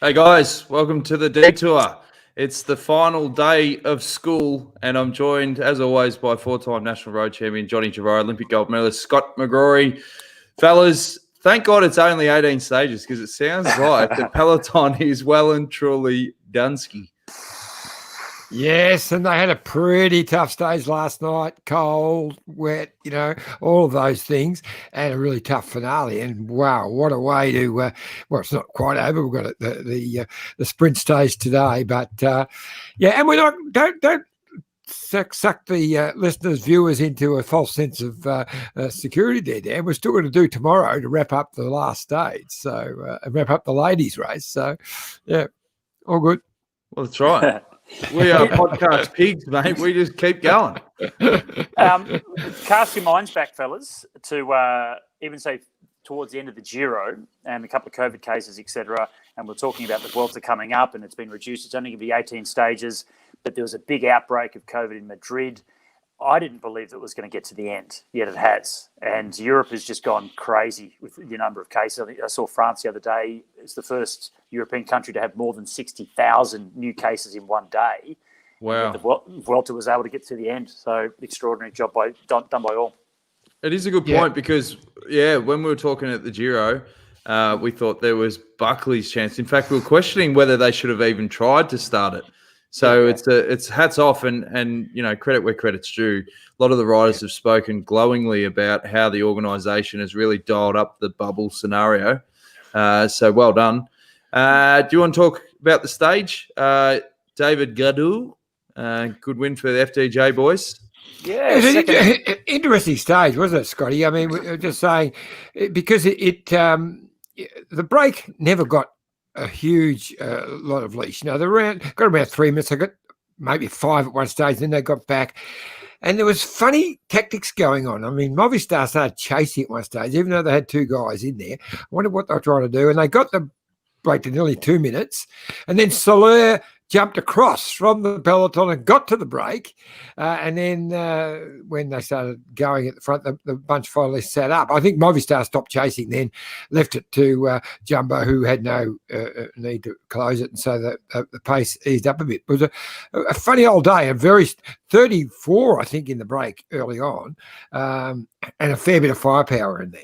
Hey guys, welcome to the detour. It's the final day of school, and I'm joined, as always, by four-time national road champion Johnny Javaro, Olympic gold medalist Scott McGrory. Fellas, thank God it's only 18 stages because it sounds like the peloton is well and truly Dunsky. Yes, and they had a pretty tough stage last night. Cold, wet, all of those things, and a really tough finale. And wow, what a way to! Well, it's not quite over. We've got the sprint stage today, but yeah, and we're not don't suck the listeners, viewers into a false sense of security there, Dan. We're still going to do tomorrow to wrap up the last stage, so and wrap up the ladies' race. So yeah, all good. Well, that's right. We are podcast pigs, mate. We just keep going. Cast your minds back, fellas, to even say towards the end of the Giro and a couple of COVID cases, etc. And we're talking about the Vuelta coming up, and it's been reduced. It's only going to be 18 stages, but there was a big outbreak of COVID in Madrid. I didn't believe that it was going to get to the end, yet it has. And Europe has just gone crazy with the number of cases. I saw France the other day. It's the first European country to have more than 60,000 new cases in one day. Wow. The Vuelta was able to get to the end. So extraordinary job done by all. It is a good point because, when we were talking at the Giro, we thought there was Buckley's chance. In fact, we were questioning whether they should have even tried to start it. So it's hats off and credit where credit's due. A lot of the riders have spoken glowingly about how the organisation has really dialed up the bubble scenario. So well done. Do you want to talk about the stage? David Gadou, good win for the FDJ boys. Yeah, interesting stage, wasn't it, Scotty? I mean, we're just saying because the break never got a huge lot of leash. They got around 3 minutes. I got maybe 5 at one stage, then they got back. And there was funny tactics going on. I mean, Movistar started chasing at one stage, even though they had 2 guys in there. I wonder what they were trying to do. And they got the break to nearly 2 minutes. And then Soler jumped across from the peloton and got to the break. And then when they started going at the front, the bunch finally sat up. I think Movistar stopped chasing then, left it to Jumbo, who had no need to close it. And so the pace eased up a bit. It was a funny old day, a very 34, I think, in the break early on, and a fair bit of firepower in there.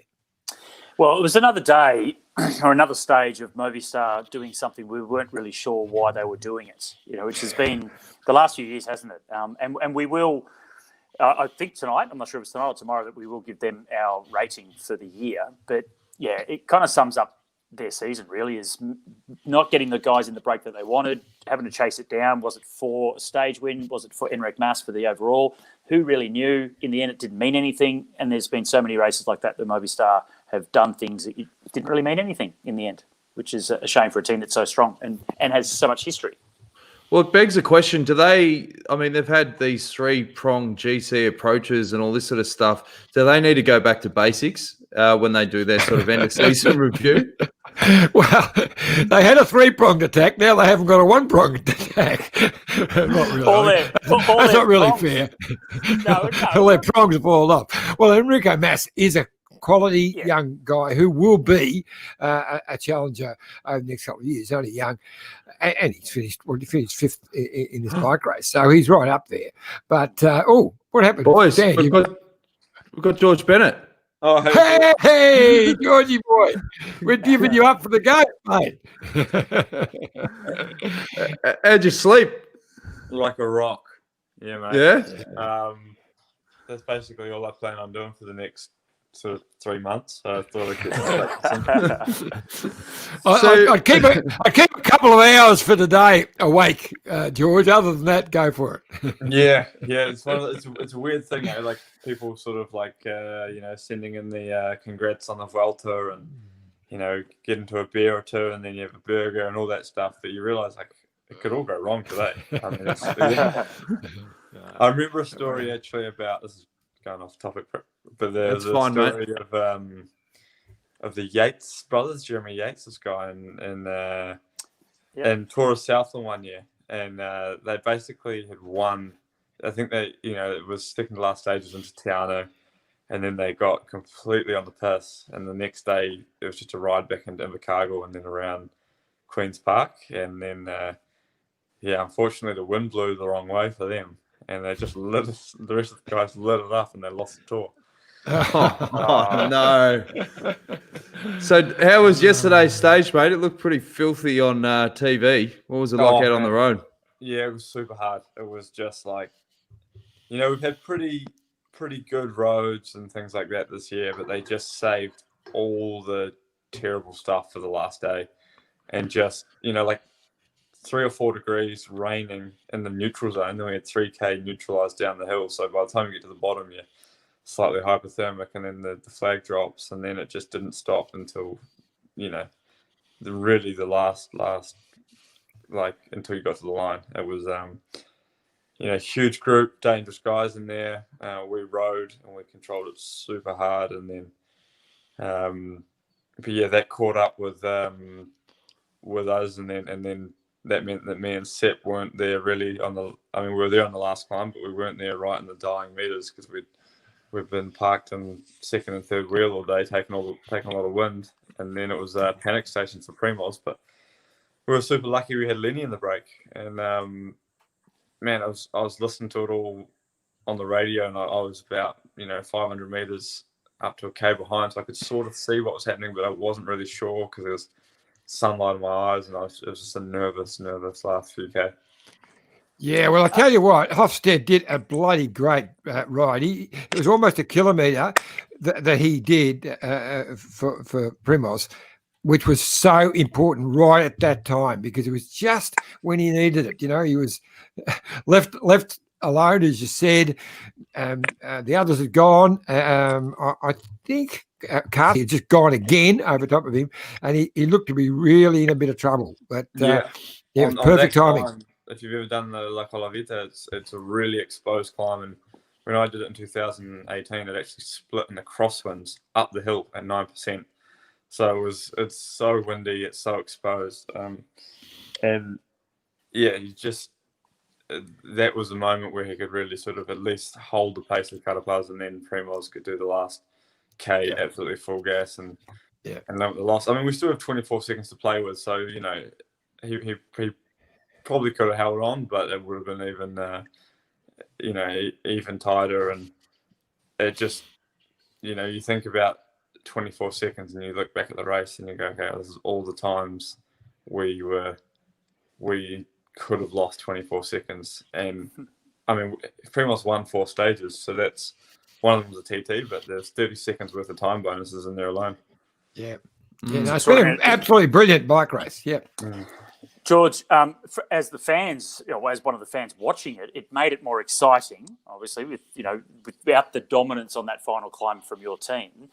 Well, it was another day or another stage of Movistar doing something we weren't really sure why they were doing it, which has been the last few years, hasn't it? And we will, I think tonight, I'm not sure if it's tonight or tomorrow, that we will give them our rating for the year. But yeah, it kind of sums up their season, really, is not getting the guys in the break that they wanted, having to chase it down. Was it for a stage win? Was it for Enric Mas for the overall? Who really knew? In the end, it didn't mean anything. And there's been so many races like that Movistar have done things that didn't really mean anything in the end, which is a shame for a team that's so strong and has so much history. Well, it begs the question, they've had these 3-pronged GC approaches and all this sort of stuff. Do they need to go back to basics when they do their sort of end-of-season review? Well, they had a 3-pronged attack. Now they haven't got a 1-pronged attack. Not really. That's not really fair. No. All their prongs have fallen off. Well, Enrico Mas is a quality young guy who will be a challenger over the next couple of years. Only young, and he finished 5th in this bike race, so he's right up there. But what happened, boys? Dan, we've got George Bennett. Oh, hey, Georgie boy, we're giving you up for the game, mate. How'd you sleep? Like a rock. Yeah, mate. Yeah. That's basically all I plan on doing for the next sort of 3 months. So I thought I'd keep a couple of hours for the day awake, George. Other than that, go for it. Yeah. It's a weird thing. Like people sort of like sending in the congrats on the Vuelta and get into a beer or two, and then you have a burger and all that stuff. But you realise like it could all go wrong today. I mean, I remember a story actually about this. Is going off topic, but there's a story of the Yates brothers, Jeremy Yates, this guy in Tour of Southland one year, and they basically had won. I think they, it was second to last stages into Tiano, and then they got completely on the piss, and the next day it was just a ride back into Invercargill and then around Queen's Park, and then unfortunately the wind blew the wrong way for them, and they just lit us, the rest of the guys lit it up, and they lost the tour. Oh, no. So how was yesterday's stage, mate? It looked pretty filthy on TV. What was it like out on the road? Yeah, it was super hard. It was just like, we've had pretty good roads and things like that this year, but they just saved all the terrible stuff for the last day. And just, like 3 or 4 degrees raining in the neutral zone. Then we had 3K neutralized down the hill. So by the time you get to the bottom, you're slightly hypothermic, and then the flag drops, and then it just didn't stop until, the last, like, until you got to the line. It was, huge group, dangerous guys in there. We rode and we controlled it super hard. And then, that caught up with us. And then that meant that me and Sepp weren't there really we were there on the last climb, but we weren't there right in the dying meters because we've been parked in second and third wheel all day, taking a lot of wind. And then it was a panic station for Primoz, but we were super lucky we had Lenny in the break. And man, I was listening to it all on the radio, and I was about 500 meters up to a K behind, so I could sort of see what was happening, but I wasn't really sure because there was sunlight in my eyes, and it was just a nervous last few K. Yeah, well, I tell you what, Hofstede did a bloody great ride. It was almost a kilometre that he did for Primoz, which was so important right at that time because it was just when he needed it. He was left alone, as you said. The others had gone. I think Carthy had just gone again over top of him, and he looked to be really in a bit of trouble. But it was perfect timing. If you've ever done the La Colavita, it's a really exposed climb. And when I did it in 2018, it actually split in the crosswinds up the hill at 9%. So it's so windy, it's so exposed. That was the moment where he could really sort of at least hold the pace of Carapaz, and then Primoz could do the last K absolutely full gas and limit the loss. I mean, we still have 24 seconds to play with, so he probably could have held on, but it would have been even tighter. And it just, you think about 24 seconds and you look back at the race and you go, okay, this is all the times we could have lost 24 seconds. And I mean, Primoz won 4 stages, so that's one of them was a TT, but there's 30 seconds worth of time bonuses in there alone. Yeah, it's been an absolutely brilliant bike race. Yeah. George, as the fans, as one of the fans watching it, it made it more exciting. Obviously, without the dominance on that final climb from your team.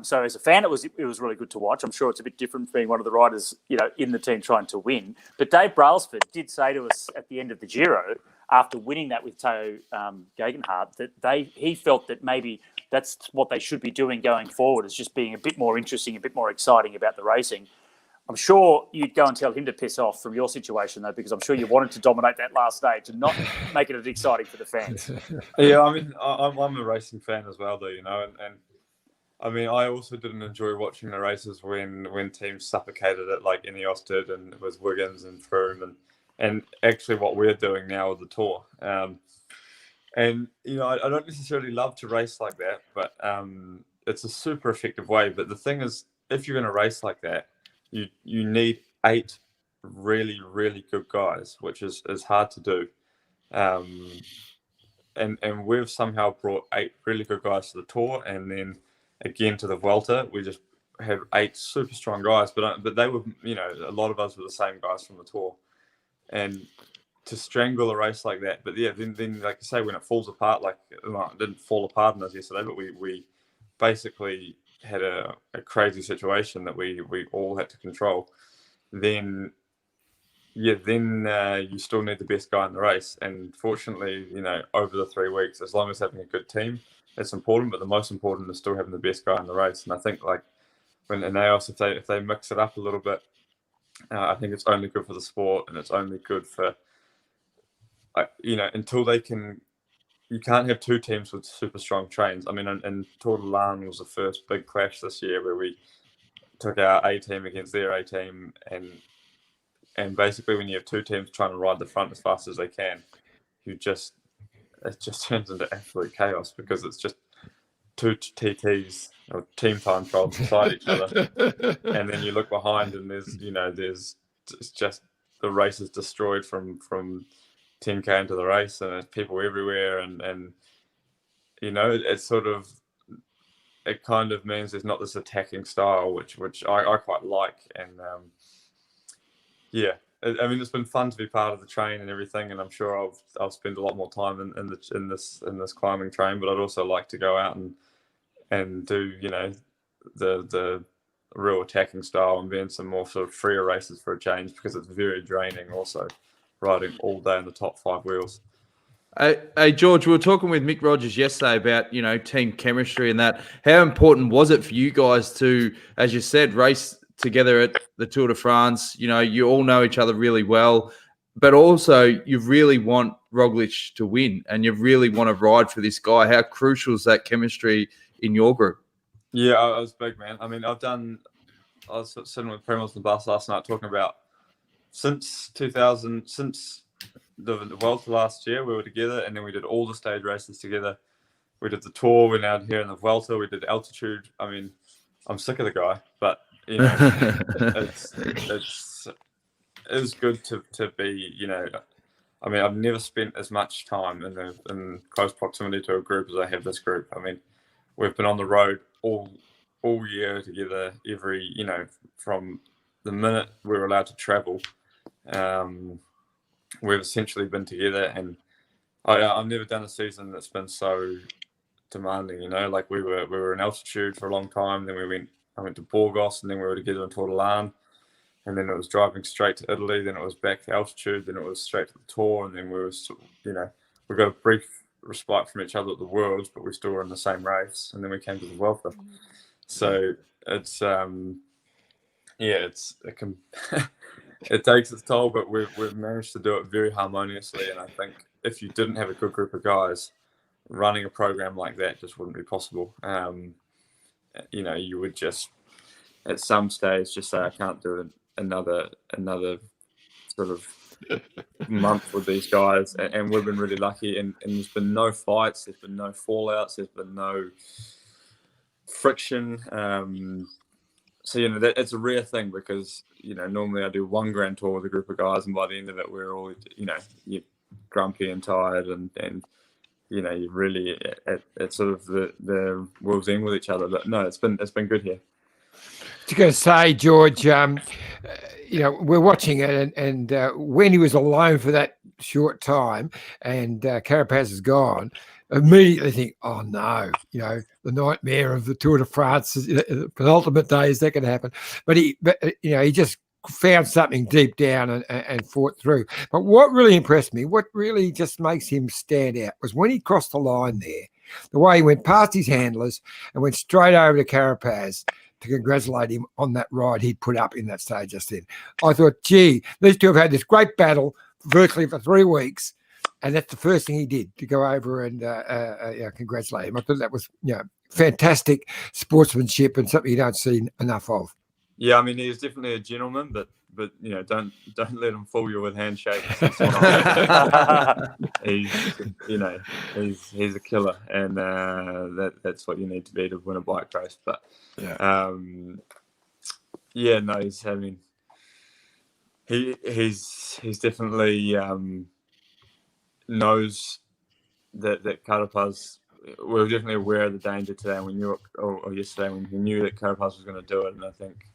So as a fan, it was really good to watch. I'm sure it's a bit different being one of the riders, in the team trying to win. But Dave Brailsford did say to us at the end of the Giro, after winning that with Theo Gegenhardt, that he felt that maybe that's what they should be doing going forward, is just being a bit more interesting, a bit more exciting about the racing. I'm sure you'd go and tell him to piss off from your situation, though, because I'm sure you wanted to dominate that last stage and not make it as exciting for the fans. Yeah, I mean, I'm a racing fan as well, though, and I mean, I also didn't enjoy watching the races when teams suffocated it like Ineos did, and it was Wiggins and Froome, and actually what we're doing now with the Tour. And, I don't necessarily love to race like that, but it's a super effective way. But the thing is, if you're going to race like that, you need 8 really, really good guys, which is hard to do. And we've somehow brought 8 really good guys to the Tour, and then again to the Vuelta, we just had 8 super strong guys. But they were, a lot of us were the same guys from the Tour, and to strangle a race like that. But then like you say, when it falls apart, it didn't fall apart on us yesterday, but we basically had a crazy situation that we all had to control. Then you still need the best guy in the race. And fortunately, over the 3 weeks, as long as having a good team, it's important. But the most important is still having the best guy in the race. And I think when Ineos, if they mix it up a little bit, I think it's only good for the sport, and it's only good for until they can. You can't have 2 teams with super strong trains. I mean, and Tour de Lan was the first big clash this year where we took our A team against their A team, and And basically, when you have two teams trying to ride the front as fast as they can, it just turns into absolute chaos because it's just two TTs or team time trials beside each other, and then you look behind and there's it's just the race is destroyed from 10K into the race, and there's people everywhere, and it's sort of, it kind of means there's not this attacking style, which I quite like, and I mean, it's been fun to be part of the train and everything, and I'm sure I'll spend a lot more time in this climbing train, but I'd also like to go out and do the real attacking style and be in some more sort of freer races for a change, because it's very draining also riding all day in the top 5 wheels. Hey, George, we were talking with Mick Rogers yesterday about, team chemistry and that. How important was it for you guys to, as you said, race together at the Tour de France? You all know each other really well, but also you really want Roglic to win and you really want to ride for this guy. How crucial is that chemistry in your group? Yeah, I was big, man. I mean, I was sitting with Primoz on the bus last night talking about since the Vuelta last year, we were together, and then we did all the stage races together. We did the Tour, we're now here in the Vuelta, we did altitude. I mean, I'm sick of the guy, but it was good to be, I mean, I've never spent as much time in close proximity to a group as I have this group. I mean, we've been on the road all year together, from the minute we were allowed to travel. We've essentially been together, and I've never done a season that's been so demanding. Like we were in altitude for a long time, then I went to Burgos, and then we were together in Tortolan, and then it was driving straight to Italy, then it was back to altitude, then it was straight to the Tour, and then we got a brief respite from each other at the Worlds, but we still were in the same race, and then we came to the Vuelta. So it's it takes its toll, but we've managed to do it very harmoniously. And I think if you didn't have a good group of guys, running a program like that just wouldn't be possible. You would just at some stage just say, I can't do another sort of month with these guys. And we've been really lucky. And there's been no fights, there's been no fallouts, there's been no friction. So, it's a rare thing because, normally I do one grand tour with a group of guys, and by the end of it, we're all, you're grumpy and tired and you're really at sort of the world's end with each other. But no, it's been good here. I was going to say, George, we're watching it, and when he was alone for that short time and Carapaz is gone, immediately think, oh no, the nightmare of the Tour de France, the penultimate day, is that going to happen? But he just found something deep down and fought through. But what really impressed me, what really just makes him stand out, was when he crossed the line there, the way he went past his handlers and went straight over to Carapaz to congratulate him on that ride he put up in that stage just then. I thought, gee, these two have had this great battle virtually for 3 weeks, and that's the first thing he did, to go over and congratulate him. I thought that was fantastic sportsmanship and something you don't see enough of. Yeah, I mean, he's definitely a gentleman, but don't let him fool you with handshakes. He's a killer, and that's what you need to be to win a bike race. But he's definitely knows that Carapaz. We were definitely aware of the danger today, and we knew it, or yesterday when we knew that Carapaz was going to do it. And I think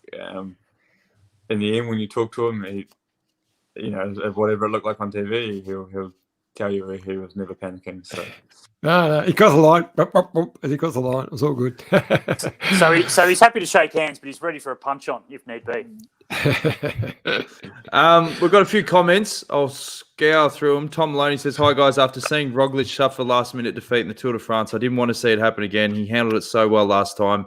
in the end, when you talk to him, whatever it looked like on TV, he'll tell you he was never panicking. So no, he got the line. He got the line. It was all good. So he's happy to shake hands, but he's ready for a punch on if need be. We've got a few comments. I'll scour through them. Tom Maloney says, hi guys, after seeing Roglic suffer last minute defeat in the Tour de France, I didn't want to see it happen again. He handled it so well last time.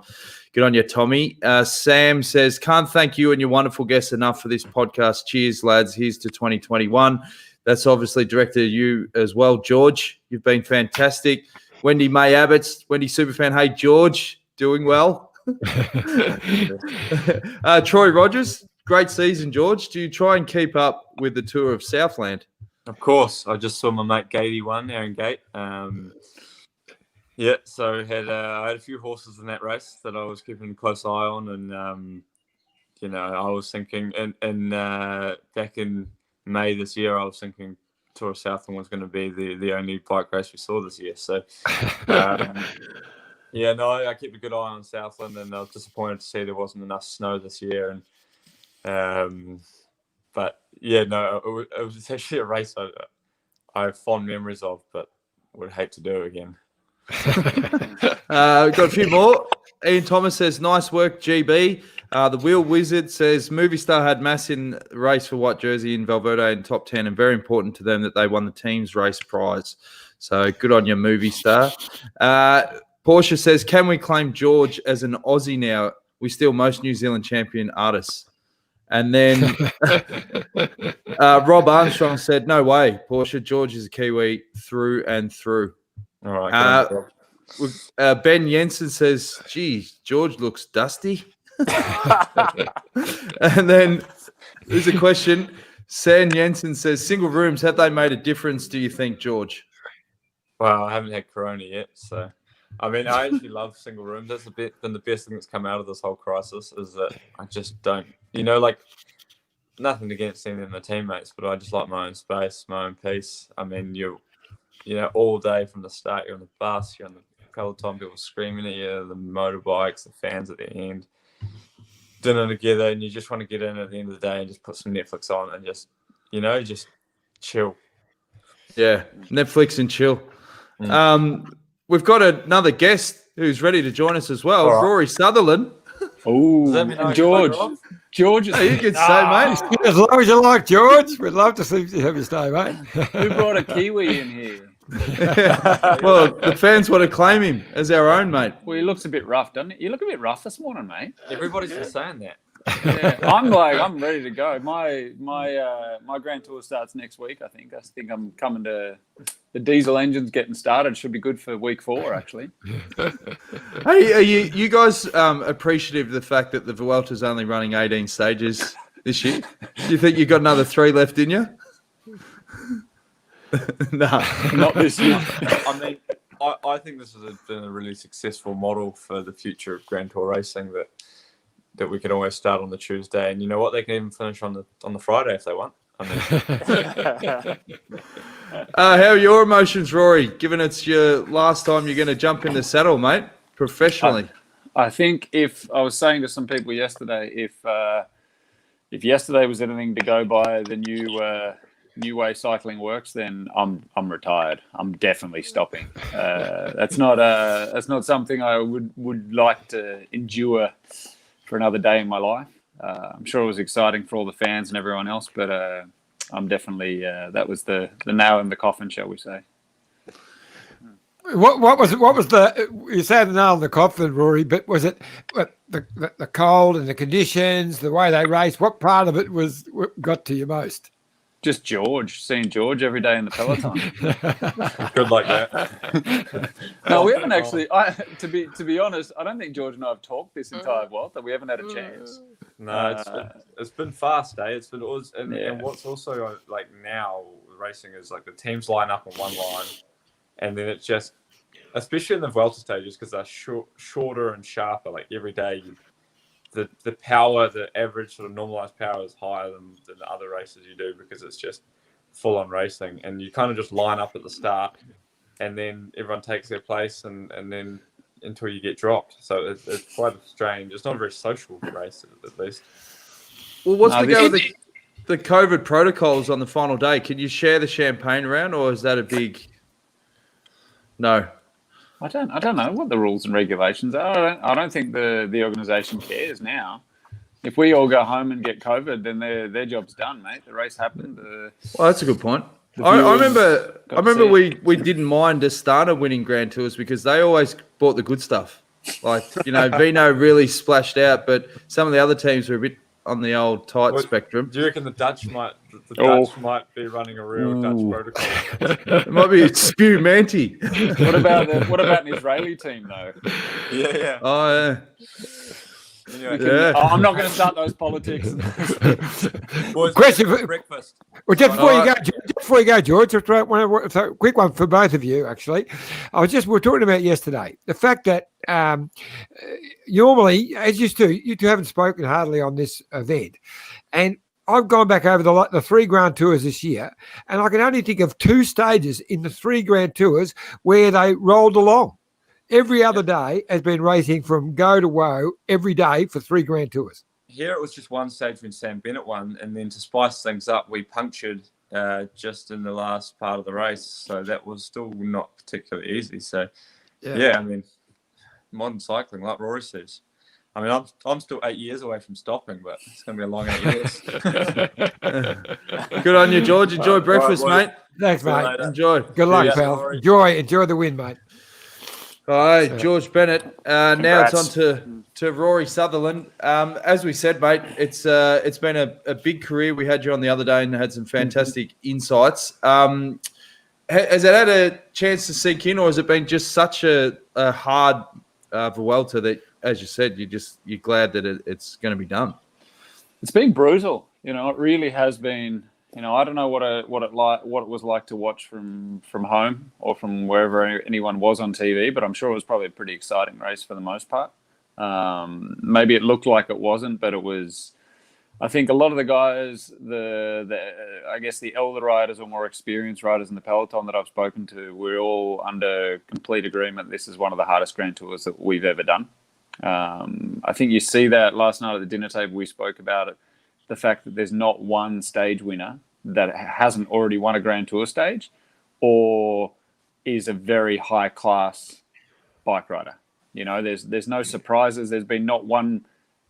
Good on you, Tommy. Sam says, can't thank you and your wonderful guests enough for this podcast. Cheers, lads. Here's to 2021. That's obviously directed at you as well, George. You've been fantastic. Wendy May Abbott's, Wendy Superfan. Hey, George, doing well. Troy Rogers, great season, George. Do you try and keep up with the Tour of Southland? Of course. I just saw my mate Gatey won, Aaron Gate. Yeah, so I had a few horses in that race that I was keeping a close eye on, and I was thinking, and back in May this year, I was thinking Tour of Southland was going to be the only bike race we saw this year. So, I keep a good eye on Southland, and I was disappointed to see there wasn't enough snow this year. And but yeah, no, it was actually a race I have fond memories of, but would hate to do again. We've got a few more. Ian Thomas says, nice work, GB. The Wheel Wizard says, Movistar had mass in the race for white jersey in Valverde in top 10, and very important to them that they won the team's race prize. So good on you, Movistar. Portia says, can we claim George as an Aussie now? We steal most New Zealand champion artists. And then Rob Armstrong said, no way, Portia. George is a Kiwi through and through. All right. Ben Jensen says, geez, George looks dusty. And then there's a question. San Jensen says, single rooms, have they made a difference, do you think, George? Well, I haven't had Corona yet, so I mean, I actually love single rooms. That's been the best thing that's come out of this whole crisis, is that I just don't, like, nothing against any of my teammates, but I just like my own space, my own peace. I mean, you're all day from the start, you're on the bus, you're on the peloton, people screaming at you, the motorbikes, the fans at the end, dinner together, and you just want to get in at the end of the day and just put some Netflix on and just chill. Yeah, Netflix and chill. We've got another guest who's ready to join us as well, right. Rory Sutherland. Oh, George. George is... You can say, mate. As long as you like, George. We'd love to see you have you stay, mate. Who brought a Kiwi in here? Well, the fans want to claim him as our own, mate. Well, he looks a bit rough, doesn't he? You look a bit rough this morning, mate. Everybody's just saying that. Yeah, I'm ready to go. My Grand Tour starts next week. I think I'm coming to the diesel engines getting started. Should be good for week 4, actually. Hey, are you guys appreciative of the fact that the Vuelta's only running 18 stages this year? Do you think you got another 3 left in you? No, not this year. I mean, I think this has been a really successful model for the future of Grand Tour racing, that we can always start on the Tuesday, and you know what, they can even finish on the Friday if they want. I mean, how are your emotions, Rory? Given it's your last time you're going to jump in the saddle, mate, professionally. I think if I was saying to some people yesterday, if yesterday was anything to go by the new way cycling works, then I'm retired. I'm definitely stopping. That's not something I would like to endure for another day in my life. I'm sure it was exciting for all the fans and everyone else, but I'm definitely that was the nail in the coffin, shall we say? What was the you said the nail in the coffin, Rory? But was it the cold and the conditions, the way they raced? What part of it got to you most? Just seeing George every day in the peloton. Good like that. No, we haven't actually. To be honest, I don't think George and I have talked this entire while, that we haven't had a chance. No, it's been fast, eh? It's been always, and what's also like now racing is like the teams line up on one line, and then it's just, especially in the Vuelta stages, because they're shorter and sharper. Like every day, the power, the average sort of normalized power is higher than the other races you do, because it's just full on racing, and you kind of just line up at the start, and then everyone takes their place, and then until you get dropped. So it's quite strange. It's not a very social race, at least. Well, what's the go with the COVID protocols on the final day? Can you share the champagne around, or is that a big no? I don't know what the rules and regulations are. I don't think the organisation cares now. If we all go home and get COVID, then their job's done, mate. The race happened. Well, that's a good point. I remember we didn't mind Astana winning Grand Tours because they always bought the good stuff. Like, Vino really splashed out, but some of the other teams were a bit on the old tight spectrum. Do you reckon the Dutch might be running a real Dutch protocol? It might be Spew Manti. What about an Israeli team though? Yeah. Oh yeah. Anyway, Yeah. I'm not going to start those politics. boys, Question for for- breakfast. Well, just Alright. before you go, George, just a quick one for both of you. Actually, we were talking about yesterday the fact that normally, as you two haven't spoken hardly on this event, and I've gone back over the 3 Grand Tours this year, and I can only think of 2 stages in the 3 Grand Tours where they rolled along. Every other day has been racing from go to woe every day for 3 Grand Tours. Here it was just one stage when Sam Bennett won, and then to spice things up, we punctured just in the last part of the race, so that was still not particularly easy. So, yeah, I mean, modern cycling, like Rory says. I mean, I'm still 8 years away from stopping, but it's going to be a long 8 years. Good on you, George. Enjoy breakfast, right, mate. Thanks, See you mate. later. Enjoy. Good luck, Cheers, pal. Rory. Enjoy the win, mate. All right, George Bennett. Now it's Congrats. on to Rory Sutherland. As we said, mate, it's been a big career. We had you on the other day and had some fantastic insights. Has it had a chance to sink in, or has it been just such a hard Vuelta that, as you said, you're glad that it's going to be done? It's been brutal. It really has been. I don't know what it was like to watch from home or from wherever anyone was on TV, but I'm sure it was probably a pretty exciting race for the most part. Maybe it looked like it wasn't, but it was. I think a lot of the guys, I guess the elder riders or more experienced riders in the peloton that I've spoken to, we're all under complete agreement. This is one of the hardest Grand Tours that we've ever done. I think you see that last night at the dinner table. We spoke about it. The fact that there's not one stage winner that hasn't already won a Grand Tour stage or is a very high class bike rider. There's no surprises. There's been not one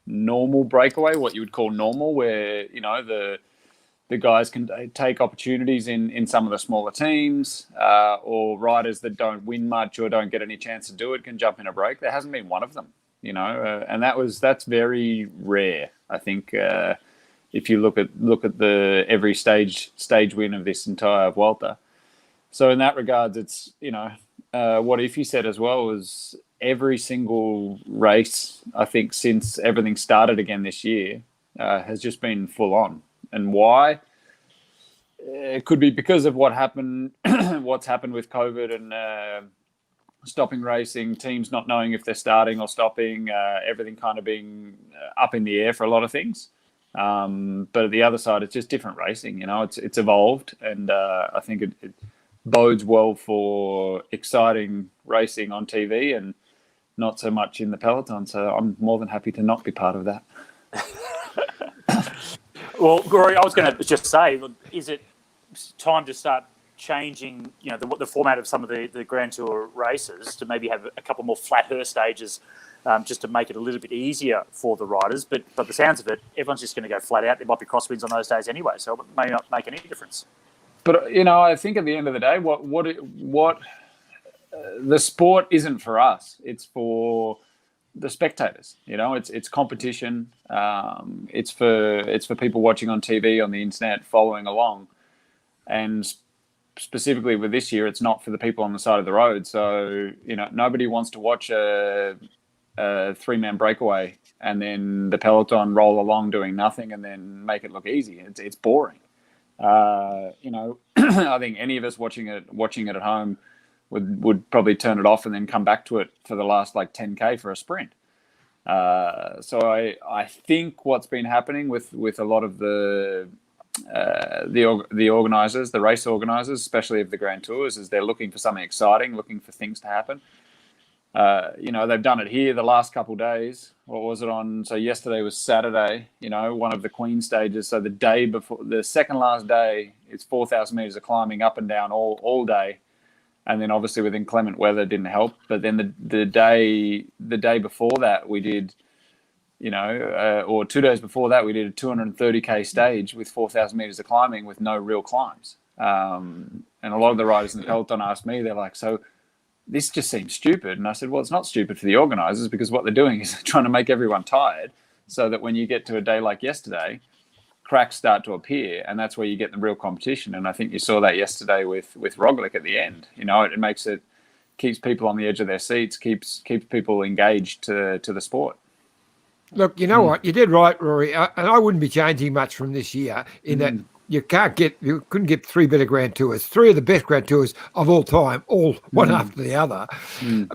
normal breakaway, what you would call normal, where, the guys can take opportunities in some of the smaller teams or riders that don't win much or don't get any chance to do it can jump in a break. There hasn't been one of them, and that's very rare. I think if you look at the every stage win of this entire Vuelta. So in that regards, it's, what Iffy said as well was every single race, I think, since everything started again this year, has just been full on. And why? It could be because of what's happened with COVID and stopping racing, teams not knowing if they're starting or stopping, everything kind of being up in the air for a lot of things. But at the other side, it's just different racing. It's evolved, and I think it bodes well for exciting racing on TV and not so much in the peloton. So I'm more than happy to not be part of that. Well, Rory, I was going to just say, is it time to start changing, the format of some of the Grand Tour races to maybe have a couple more flatter stages, just to make it a little bit easier for the riders? But the sounds of it, everyone's just going to go flat out. There might be crosswinds on those days anyway, so it may not make any difference. But I think at the end of the day, what the sport isn't for us. It's for the spectators. It's competition. It's for people watching on TV, on the internet, following along. And specifically with this year, it's not for the people on the side of the road. So, nobody wants to watch a 3-man breakaway and then the peloton roll along doing nothing and then make it look easy. It's boring. I think any of us watching it at home would probably turn it off and then come back to it for the last 10K for a sprint. So I think what's been happening with a lot of the organizers, the race organizers, especially of the Grand Tours, is they're looking for something exciting, looking for things to happen. They've done it here the last couple of days. What was it on? So yesterday was Saturday, one of the Queen stages. So the day before, the second last day, it's 4,000 meters of climbing up and down all day. And then obviously with inclement weather didn't help. But then the day before that we did, or 2 days before that, we did a 230K stage with 4,000 meters of climbing with no real climbs. And a lot of the riders in the peloton asked me, they're like, so this just seems stupid. And I said, well, it's not stupid for the organizers, because what they're doing is trying to make everyone tired so that when you get to a day like yesterday, cracks start to appear, and that's where you get the real competition. And I think you saw that yesterday with Roglic at the end. It keeps people on the edge of their seats, keeps people engaged to the sport. Look, you know what? You did right, Rory. And I wouldn't be changing much from this year in that you couldn't get three better Grand Tours, three of the best Grand Tours of all time, all one after the other.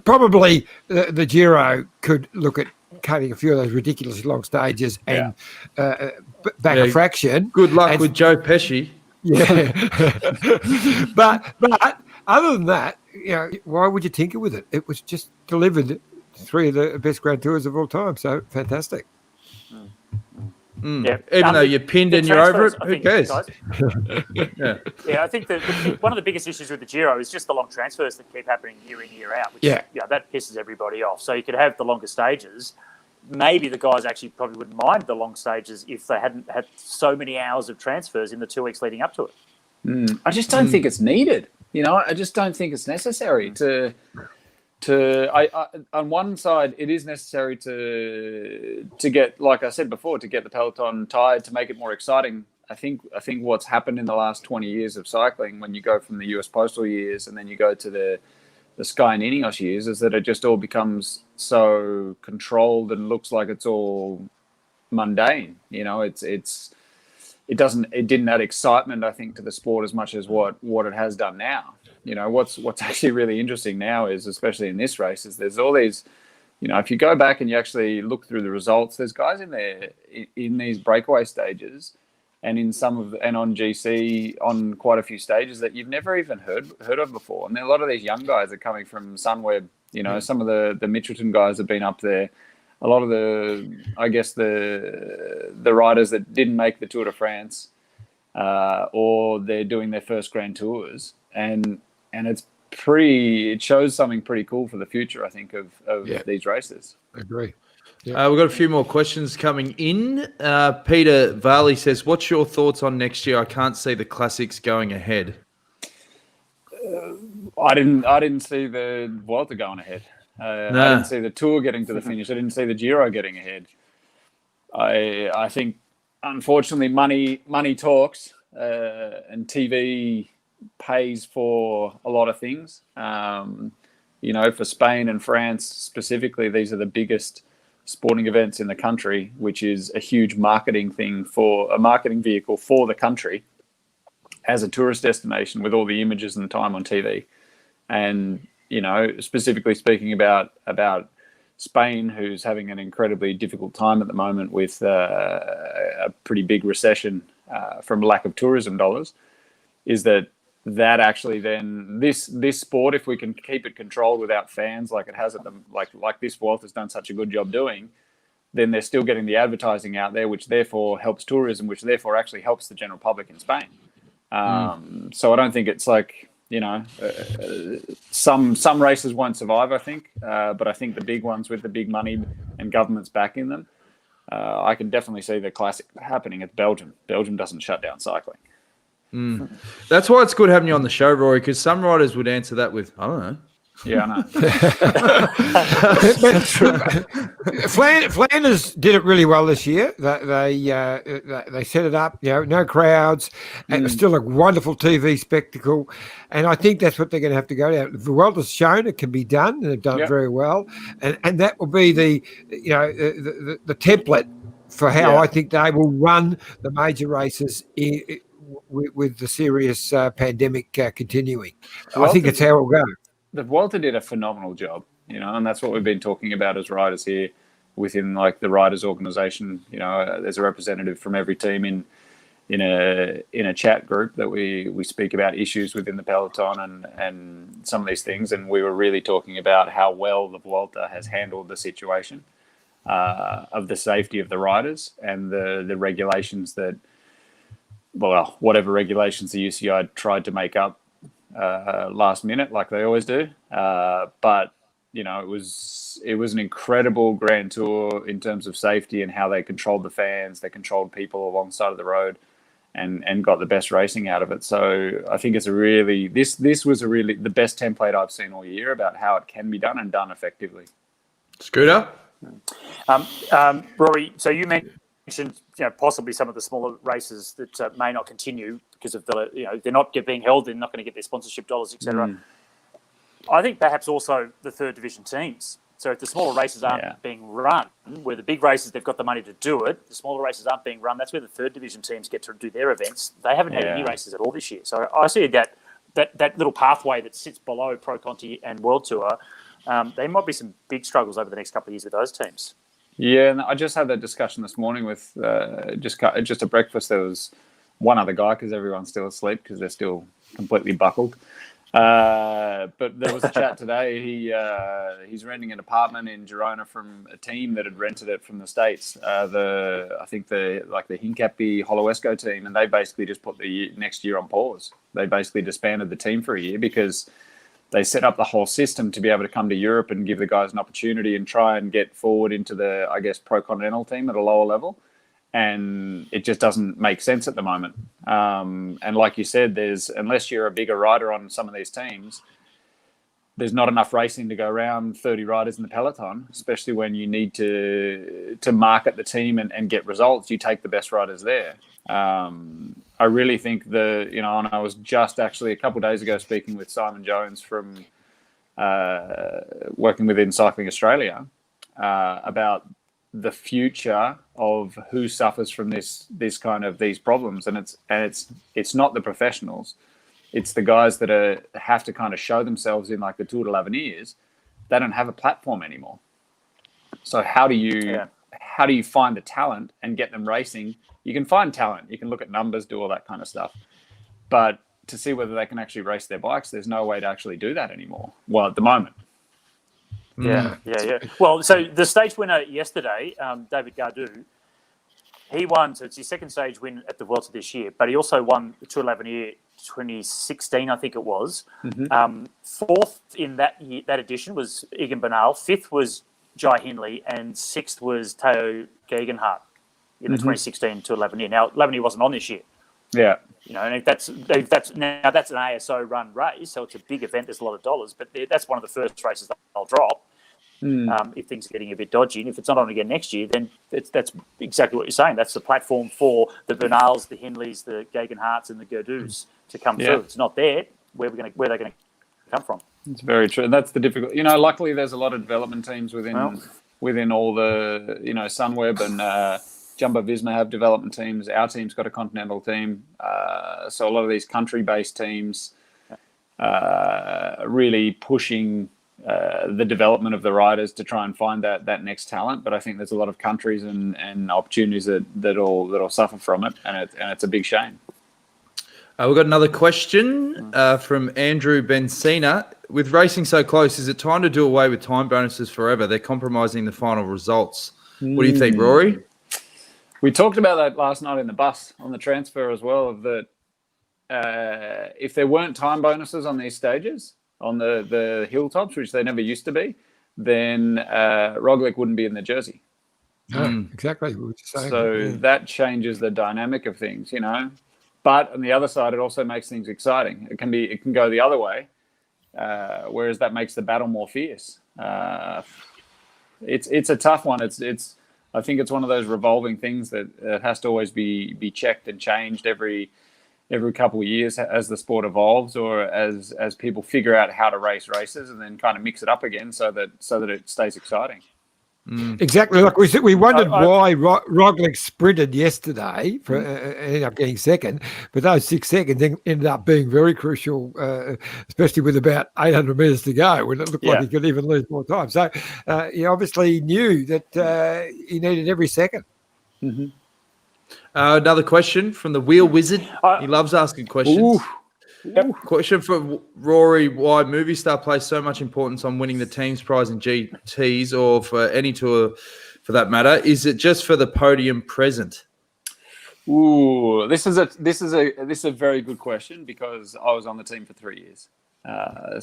Probably the Giro could look at cutting a few of those ridiculously long stages and back a fraction. Good luck with Joe Pesci. Yeah. but other than that, why would you tinker with it? It was just delivered three of the best Grand Tours of all time. So fantastic. Yeah. Even though you're pinned and you're over it, who cares? Yeah, I think one of the biggest issues with the Giro is just the long transfers that keep happening year in, year out, which that pisses everybody off. So you could have the longer stages. Maybe the guys actually probably wouldn't mind the long stages if they hadn't had so many hours of transfers in the 2 weeks leading up to it. I just don't think it's needed. I just don't think it's necessary on one side, it is necessary to get, like I said before, to get the peloton tired, to make it more exciting. I think what's happened in the last 20 years of cycling, when you go from the US Postal years and then you go to the Sky and Ineos years, is that it just all becomes so controlled and looks like it's all mundane. It didn't add excitement, I think, to the sport as much as what it has done now. What's actually really interesting now is, especially in this race, is there's all these, if you go back and you actually look through the results, there's guys in there in these breakaway stages and on GC on quite a few stages that you've never even heard of before. And a lot of these young guys are coming from Sunweb. Some of the Mitchelton guys have been up there. A lot of the riders that didn't make the Tour de France, or they're doing their first Grand Tours, and it shows something pretty cool for the future, I think, of these races. I agree. Yeah. We've got a few more questions coming in. Peter Varley says, "What's your thoughts on next year? I can't see the classics going ahead." I didn't see the Vuelta going ahead. I didn't see the Tour getting to the finish. I didn't see the Giro getting ahead. I think, unfortunately, money talks, and TV pays for a lot of things. For Spain and France specifically, these are the biggest sporting events in the country, which is a huge marketing vehicle for the country as a tourist destination, with all the images and time on TV. And specifically speaking about Spain, who's having an incredibly difficult time at the moment with a pretty big recession from lack of tourism dollars, is that actually then this sport, if we can keep it controlled without fans like it has like this Vuelta has done such a good job doing, then they're still getting the advertising out there, which therefore helps tourism, which therefore actually helps the general public in Spain. So I don't think it's like, some races won't survive, I think, but I think the big ones with the big money and governments backing them, I can definitely see the classic happening at Belgium. Belgium doesn't shut down cycling. That's why it's good having you on the show, Rory, because some riders would answer that with, I don't know. Yeah, I know. Flanders did it really well this year. They set it up, no crowds, and it was still a wonderful TV spectacle. And I think that's what they're going to have to go down. The Vuelta's shown it can be done, and they've done it very well. And that will be the template for how I think they will run the major races with the serious pandemic continuing. I think it's how it will go. The Vuelta did a phenomenal job, and that's what we've been talking about as riders here within the riders organization. There's a representative from every team in a chat group that we speak about issues within the peloton and some of these things. And we were really talking about how well the Vuelta has handled the situation of the safety of the riders and the regulations that, whatever regulations the UCI tried to make up last minute, like they always do. But it was an incredible Grand Tour in terms of safety and how they controlled the fans, they controlled people alongside of the road, and got the best racing out of it. So I think it's this was the best template I've seen all year about how it can be done and done effectively. Scooter? Rory, so you mentioned possibly some of the smaller races that may not continue because of they're not being held, they're not going to get their sponsorship dollars, etc. I think perhaps also the third division teams So if the smaller races aren't being run, where the big races, they've got the money to do it, the smaller races aren't being run, that's where the third division teams get to do their events. They haven't had any races at all this year. So I see that little pathway that sits below Pro Conti and World Tour, there might be some big struggles over the next couple of years with those teams. Yeah, and I just had that discussion this morning with just at breakfast. There was one other guy because everyone's still asleep because they're still completely buckled. But there was a chat today. He's renting an apartment in Girona from a team that had rented it from the States. I think the Hincapie Holoesco team, and they basically just put the next year on pause. They basically disbanded the team for a year because they set up the whole system to be able to come to Europe and give the guys an opportunity and try and get forward into the, I guess, Pro Continental team at a lower level. And it just doesn't make sense at the moment. And like you said, unless you're a bigger rider on some of these teams, there's not enough racing to go around 30 riders in the peloton, especially when you need to market the team and get results. You take the best riders there. I really think and I was just actually a couple of days ago speaking with Simon Jones from working within Cycling Australia about the future of who suffers from these problems, and it's not the professionals, it's the guys that have to kind of show themselves in like the Tour de l'Avenir. They don't have a platform anymore. So how do you find the talent and get them racing? You can find talent, you can look at numbers, do all that kind of stuff, but to see whether they can actually race their bikes, there's no way to actually do that anymore. Well, at the moment. Yeah. Well, so the stage winner yesterday, David Gaudu, he won. So it's his second stage win at the Vuelta this year, but he also won the Tour de l'Avenir 2016, I think it was. Mm-hmm. Fourth in that edition was Egan Bernal. Fifth was Jai Hindley, and sixth was Theo Gegenhardt in the 2016 Tour de l'Avenir. Now, l'Avenir wasn't on this year. Yeah. And if that's an ASO run race, so it's a big event. There's a lot of dollars, but that's one of the first races they'll drop if things are getting a bit dodgy. And if it's not on again next year, then that's exactly what you're saying. That's the platform for the Bernals, the Hindleys, the Gegenhardts, and the Gerdus to come through. It's not there. Where they're going to come from? It's very true. That's the difficult. Luckily there's a lot of development teams within all the Sunweb and. Jumbo Visma have development teams. Our team's got a continental team. So a lot of these country-based teams really pushing the development of the riders to try and find that next talent. But I think there's a lot of countries and opportunities that'll suffer from it, and it's a big shame. We've got another question from Andrew Bensina. With racing so close, is it time to do away with time bonuses forever? They're compromising the final results. What do you think, Rory? We talked about that last night in the bus on the transfer as well, of that if there weren't time bonuses on these stages, on the hilltops, which they never used to be, then Roglic wouldn't be in the jersey. Exactly. So that changes the dynamic of things, But on the other side, it also makes things exciting. It can go the other way, whereas that makes the battle more fierce. It's a tough one. I think it's one of those revolving things that has to always be checked and changed every couple of years as the sport evolves, or as people figure out how to race races, and then kind of mix it up again so that it stays exciting. Exactly. Like we wondered why Roglic sprinted yesterday, ended up getting second, but those 6 seconds ended up being very crucial, especially with about 800 metres to go, when it looked like he could even lose more time. So he obviously knew that he needed every second. Mm-hmm. Another question from the Wheel Wizard. He loves asking questions. Question for Rory: why Movistar plays so much importance on winning the team's prize in GTs, or for any tour for that matter? Is it just for the podium present? Ooh, this is a very good question, because I was on the team for 3 years.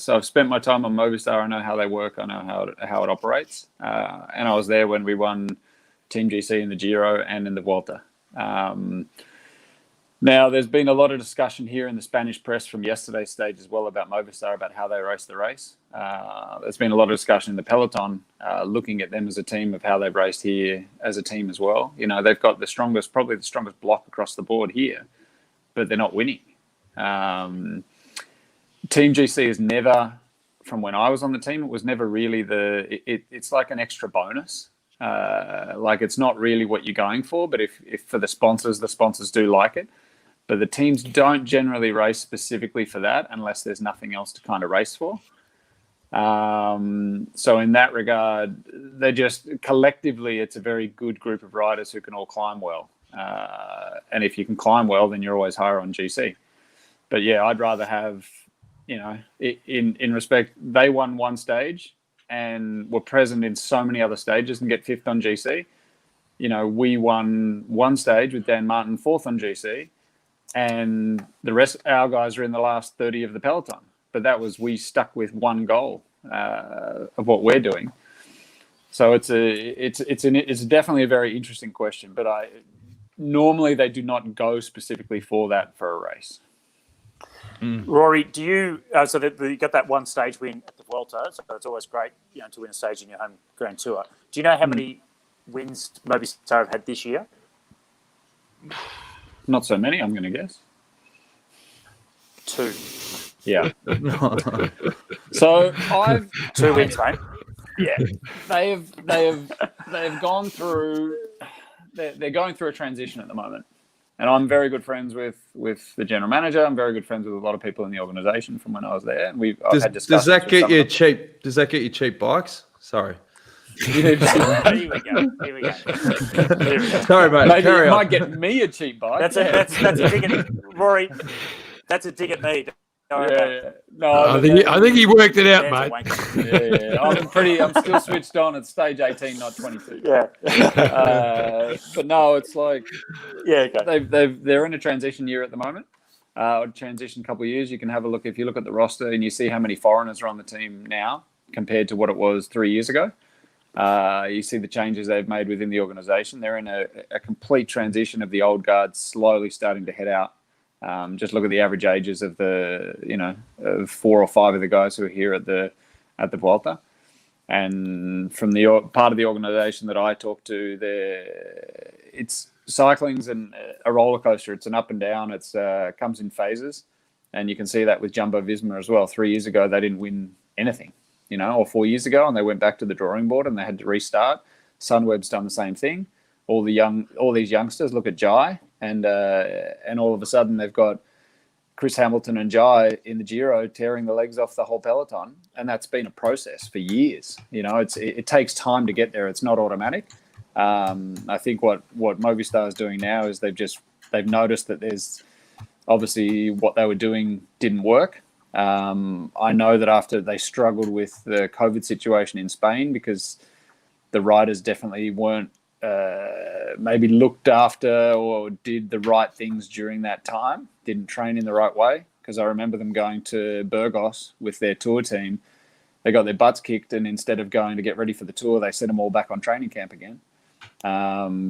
So I've spent my time on Movistar. I know how they work. I know how it operates. And I was there when we won Team GC in the Giro and in the Vuelta. Now, there's been a lot of discussion here in the Spanish press from yesterday's stage as well about Movistar, about how they race the race. There's been a lot of discussion in the peloton, looking at them as a team, of how they've raced here as a team as well. They've got probably the strongest block across the board here, but they're not winning. Team GC has never from when I was on the team, it was never really it's like an extra bonus. Like it's not really what you're going for, but if for the sponsors do like it. But the teams don't generally race specifically for that unless there's nothing else to kind of race for. So in that regard, they just collectively, it's a very good group of riders who can all climb well. And if you can climb well, then you're always higher on GC. But yeah, I'd rather have, in respect, they won one stage and were present in so many other stages and get fifth on GC. We won one stage with Dan Martin, fourth on GC, and the rest, our guys are in the last 30 of the peloton. But we stuck with one goal of what we're doing. So it's definitely a very interesting question. But normally they do not go specifically for that for a race. Rory, do you so that you got that one stage win at the Vuelta, so it's always great, to win a stage in your home Grand Tour. Do you know how many wins Movistar have had this year? Not so many, I'm going to guess. 2. Yeah. So I've 2 wins, mate. Yeah, they have gone through. They're going through a transition at the moment. And I'm very good friends with the general manager. I'm very good friends with a lot of people in the organisation from when I was there. And I've had discussions. Does that get you cheap? Does that get you cheap bikes? Sorry. Here we go. Sorry, mate. Maybe it might get me a cheap bike. That's a dig at Rory. That's a dig at me. Yeah. No, I think he worked it out, mate. Yeah. I'm still switched on at stage 18, not 22. Yeah. But no, it's like okay. they're in a transition year at the moment. Transition couple of years. You can have a look if you look at the roster and you see how many foreigners are on the team now compared to what it was 3 years ago. You see the changes they've made within the organisation. They're in a complete transition of the old guard slowly starting to head out. Just look at the average ages of of 4 or 5 of the guys who are here at the Vuelta, and from the part of the organisation that I talk to, it's cycling's a roller coaster. It's an up and down. It's comes in phases, and you can see that with Jumbo Visma as well. 3 years ago, they didn't win anything, or 4 years ago, and they went back to the drawing board and they had to restart. Sunweb's done the same thing. All these youngsters look at Jai. And all of a sudden they've got Chris Hamilton and Jai in the Giro tearing the legs off the whole peloton, and that's been a process for years. It takes time to get there. It's not automatic. I think what Movistar is doing now is they've noticed that there's obviously what they were doing didn't work. I know that after they struggled with the COVID situation in Spain because the riders definitely weren't maybe looked after or did the right things during that time, didn't train in the right way. Because I remember them going to Burgos with their tour team. They got their butts kicked, and instead of going to get ready for the tour, they sent them all back on training camp again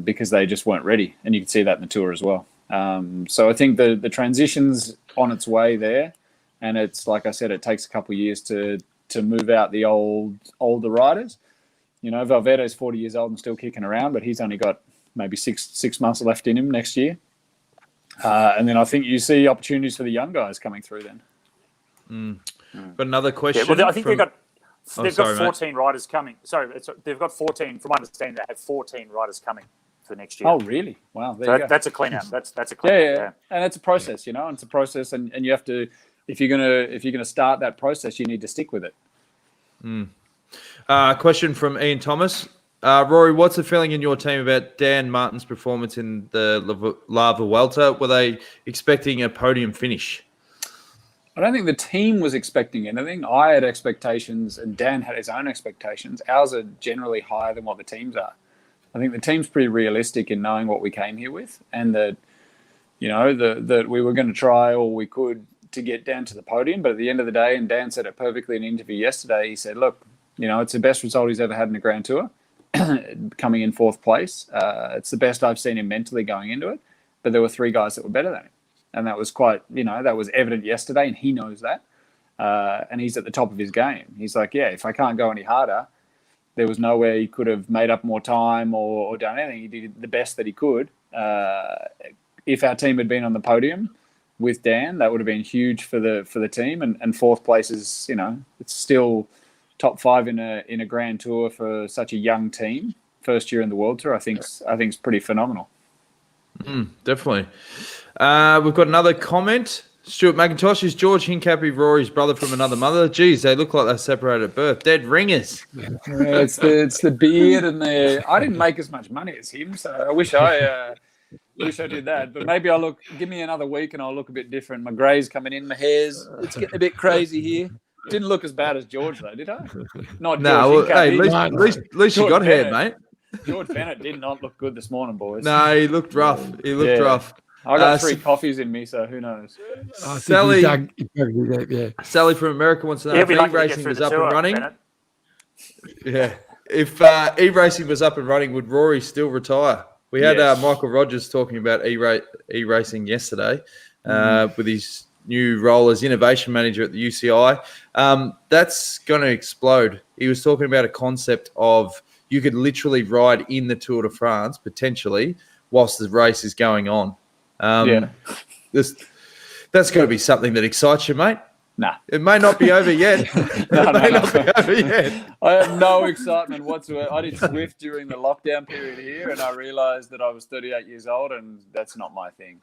because they just weren't ready. And you can see that in the tour as well. So I think the transition's on its way there. And it's, like I said, it takes a couple of years to move out the older riders. Valverde's 40 years old and still kicking around, but he's only got maybe six months left in him next year. And then I think you see opportunities for the young guys coming through then. But another question. Yeah, well, I think they've got 14 mate. riders coming. Sorry, they've got 14. From my understanding, they have 14 riders coming for next year. Oh, really? Wow. There you go. That's a clean out. That's a clean out. Yeah. And it's a process, and it's a process, and you have to, if you're gonna start that process, you need to stick with it. Question from Ian Thomas. Rory, what's the feeling in your team about Dan Martin's performance in the La Vuelta? Were they expecting a podium finish? I don't think the team was expecting anything. I had expectations, and Dan had his own expectations. Ours are generally higher than what the teams are. I think the team's pretty realistic in knowing what we came here with, and that that we were going to try all we could to get down to the podium. But at the end of the day, and Dan said it perfectly in an interview yesterday, he said, look, it's the best result he's ever had in a Grand Tour, coming in 4th place. It's the best I've seen him mentally going into it. But there were 3 guys that were better than him. And that was that was evident yesterday, and he knows that. And he's at the top of his game. He's like, if I can't go any harder, there was nowhere he could have made up more time or done anything. He did the best that he could. If our team had been on the podium, with Dan. That would have been huge for the team. And fourth place is, it's still top 5 in a Grand Tour for such a young team. First year in the World Tour, I think is pretty phenomenal. Definitely. We've got another comment. Stuart McIntosh, is George Hincapie Rory's brother from another mother? Geez, they look like they're separated at birth. Dead ringers. Yeah, it's the beard and I didn't make as much money as him, so I wish I did that. But maybe give me another week and I'll look a bit different. My grey's coming in, my hair's, it's getting a bit crazy here. Didn't look as bad as George though, did I? Not no. George Well, hey, at least you got hair, mate. George Bennett did not look good this morning, boys. No, he looked rough. Rough. I got 3 coffees in me, so who knows? Sally from America wants to know if e-racing was up and running. Bennett. Yeah. If e-racing was up and running, would Rory still retire? We had Michael Rogers talking about e-racing yesterday with his new role as innovation manager at the UCI. That's going to explode. He was talking about a concept of you could literally ride in the Tour de France, potentially, whilst the race is going on. That's got to be something that excites you, mate. Nah. It may not be over yet. Not be over yet. I have no excitement whatsoever. I did Swift during the lockdown period here, and I realised that I was 38 years old, and that's not my thing.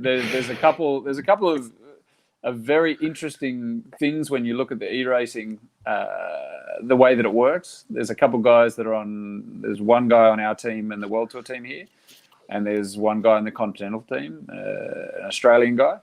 There's a couple of very interesting things when you look at the e-racing, the way that it works. There's a couple guys that are there's one guy on our team and the World Tour team here, and there's one guy on the Continental team, an Australian guy,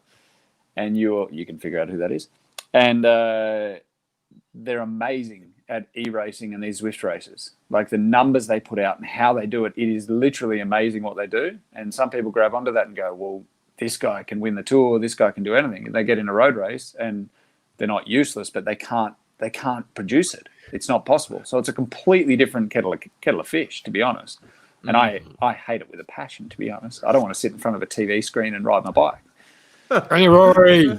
and you can figure out who that is. And they're amazing at e-racing and these Zwift races. Like the numbers they put out and how they do it, it is literally amazing what they do. And some people grab onto that and go, well, this guy can win the Tour, this guy can do anything. And they get in a road race and they're not useless, but they can't produce it. It's not possible. So it's a completely different kettle of fish, to be honest. And I hate it with a passion, to be honest. I don't want to sit in front of a TV screen and ride my bike. Hey, Rory.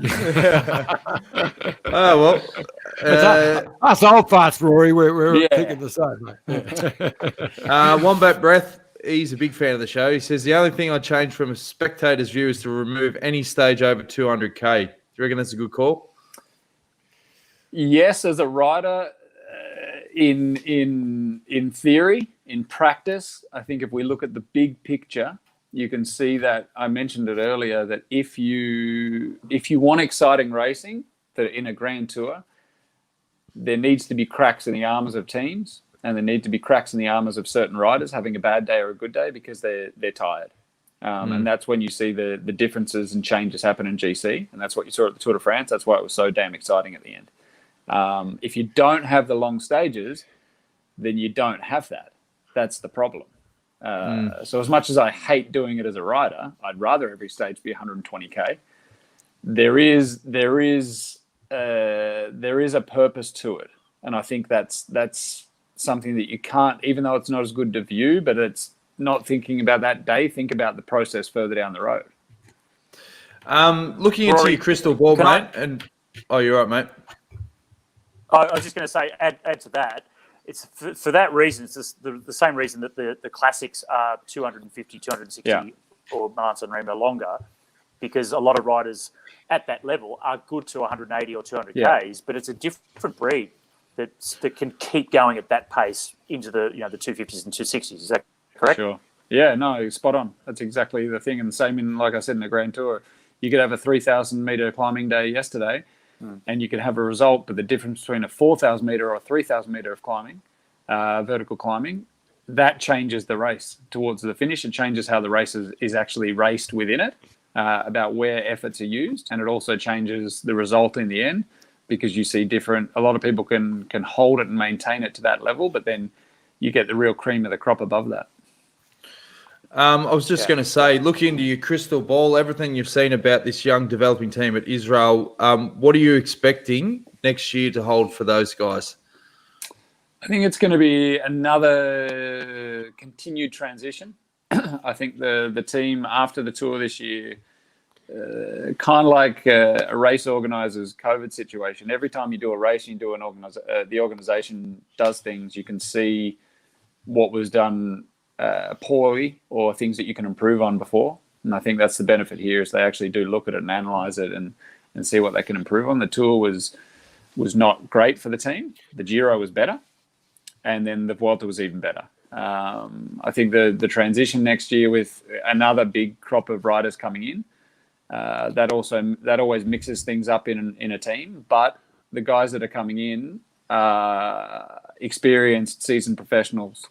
Oh, well. Us old farts, Rory, we're thinking the same. Wombat Breath, he's a big fan of the show. He says, the only thing I'd change from a spectator's view is to remove any stage over 200K. Do you reckon that's a good call? Yes, as a rider, in theory, in practice, I think if we look at the big picture, you can see that I mentioned it earlier that if you want exciting racing in a Grand Tour, there needs to be cracks in the armours of teams, and there need to be cracks in the armours of certain riders having a bad day or a good day because they're tired. And that's when you see the differences and changes happen in GC, and that's what you saw at the Tour de France. That's why it was so damn exciting at the end. If you don't have the long stages, then you don't have that. That's the problem. So as much as I hate doing it as a rider, I'd rather every stage be 120K. There is a purpose to it, and I think that's something that you can't, even though it's not as good to view, but it's not thinking about that day. Think about the process further down the road. Looking into your crystal ball, mate, you're right, mate. I was just going to say, add to that. It's for that reason. It's just the same reason that the classics are 250, 260 or Milan San Remo longer, because a lot of riders at that level are good to 180 or 200 Ks, but it's a different breed that can keep going at that pace into the the 250s and 260s. Is that correct? Sure. Yeah, no, spot on. That's exactly the thing. And the same in, like I said, in the Grand Tour, you could have a 3,000 meter climbing day yesterday, and you could have a result, but the difference between a 4,000 meter or a 3,000 meter of climbing, vertical climbing, that changes the race towards the finish. It changes how the race is actually raced within it, about where efforts are used, and it also changes the result in the end, because you see a lot of people can hold it and maintain it to that level, but then you get the real cream of the crop above that. I was just going to say, look into your crystal ball, everything you've seen about this young developing team at Israel. What are you expecting next year to hold for those guys? I think it's going to be another continued transition. I think the team after the tour this year, kind of like a race organizer's COVID situation. Every time you do a race, you do the organization does things. You can see what was done poorly or things that you can improve on before. And I think that's the benefit here is they actually do look at it and analyse it and see what they can improve on. The Tour was not great for the team. The Giro was better. And then the Vuelta was even better. I think the transition next year with another big crop of riders coming in, that always mixes things up in a team. But the guys that are coming in are experienced, seasoned professionals.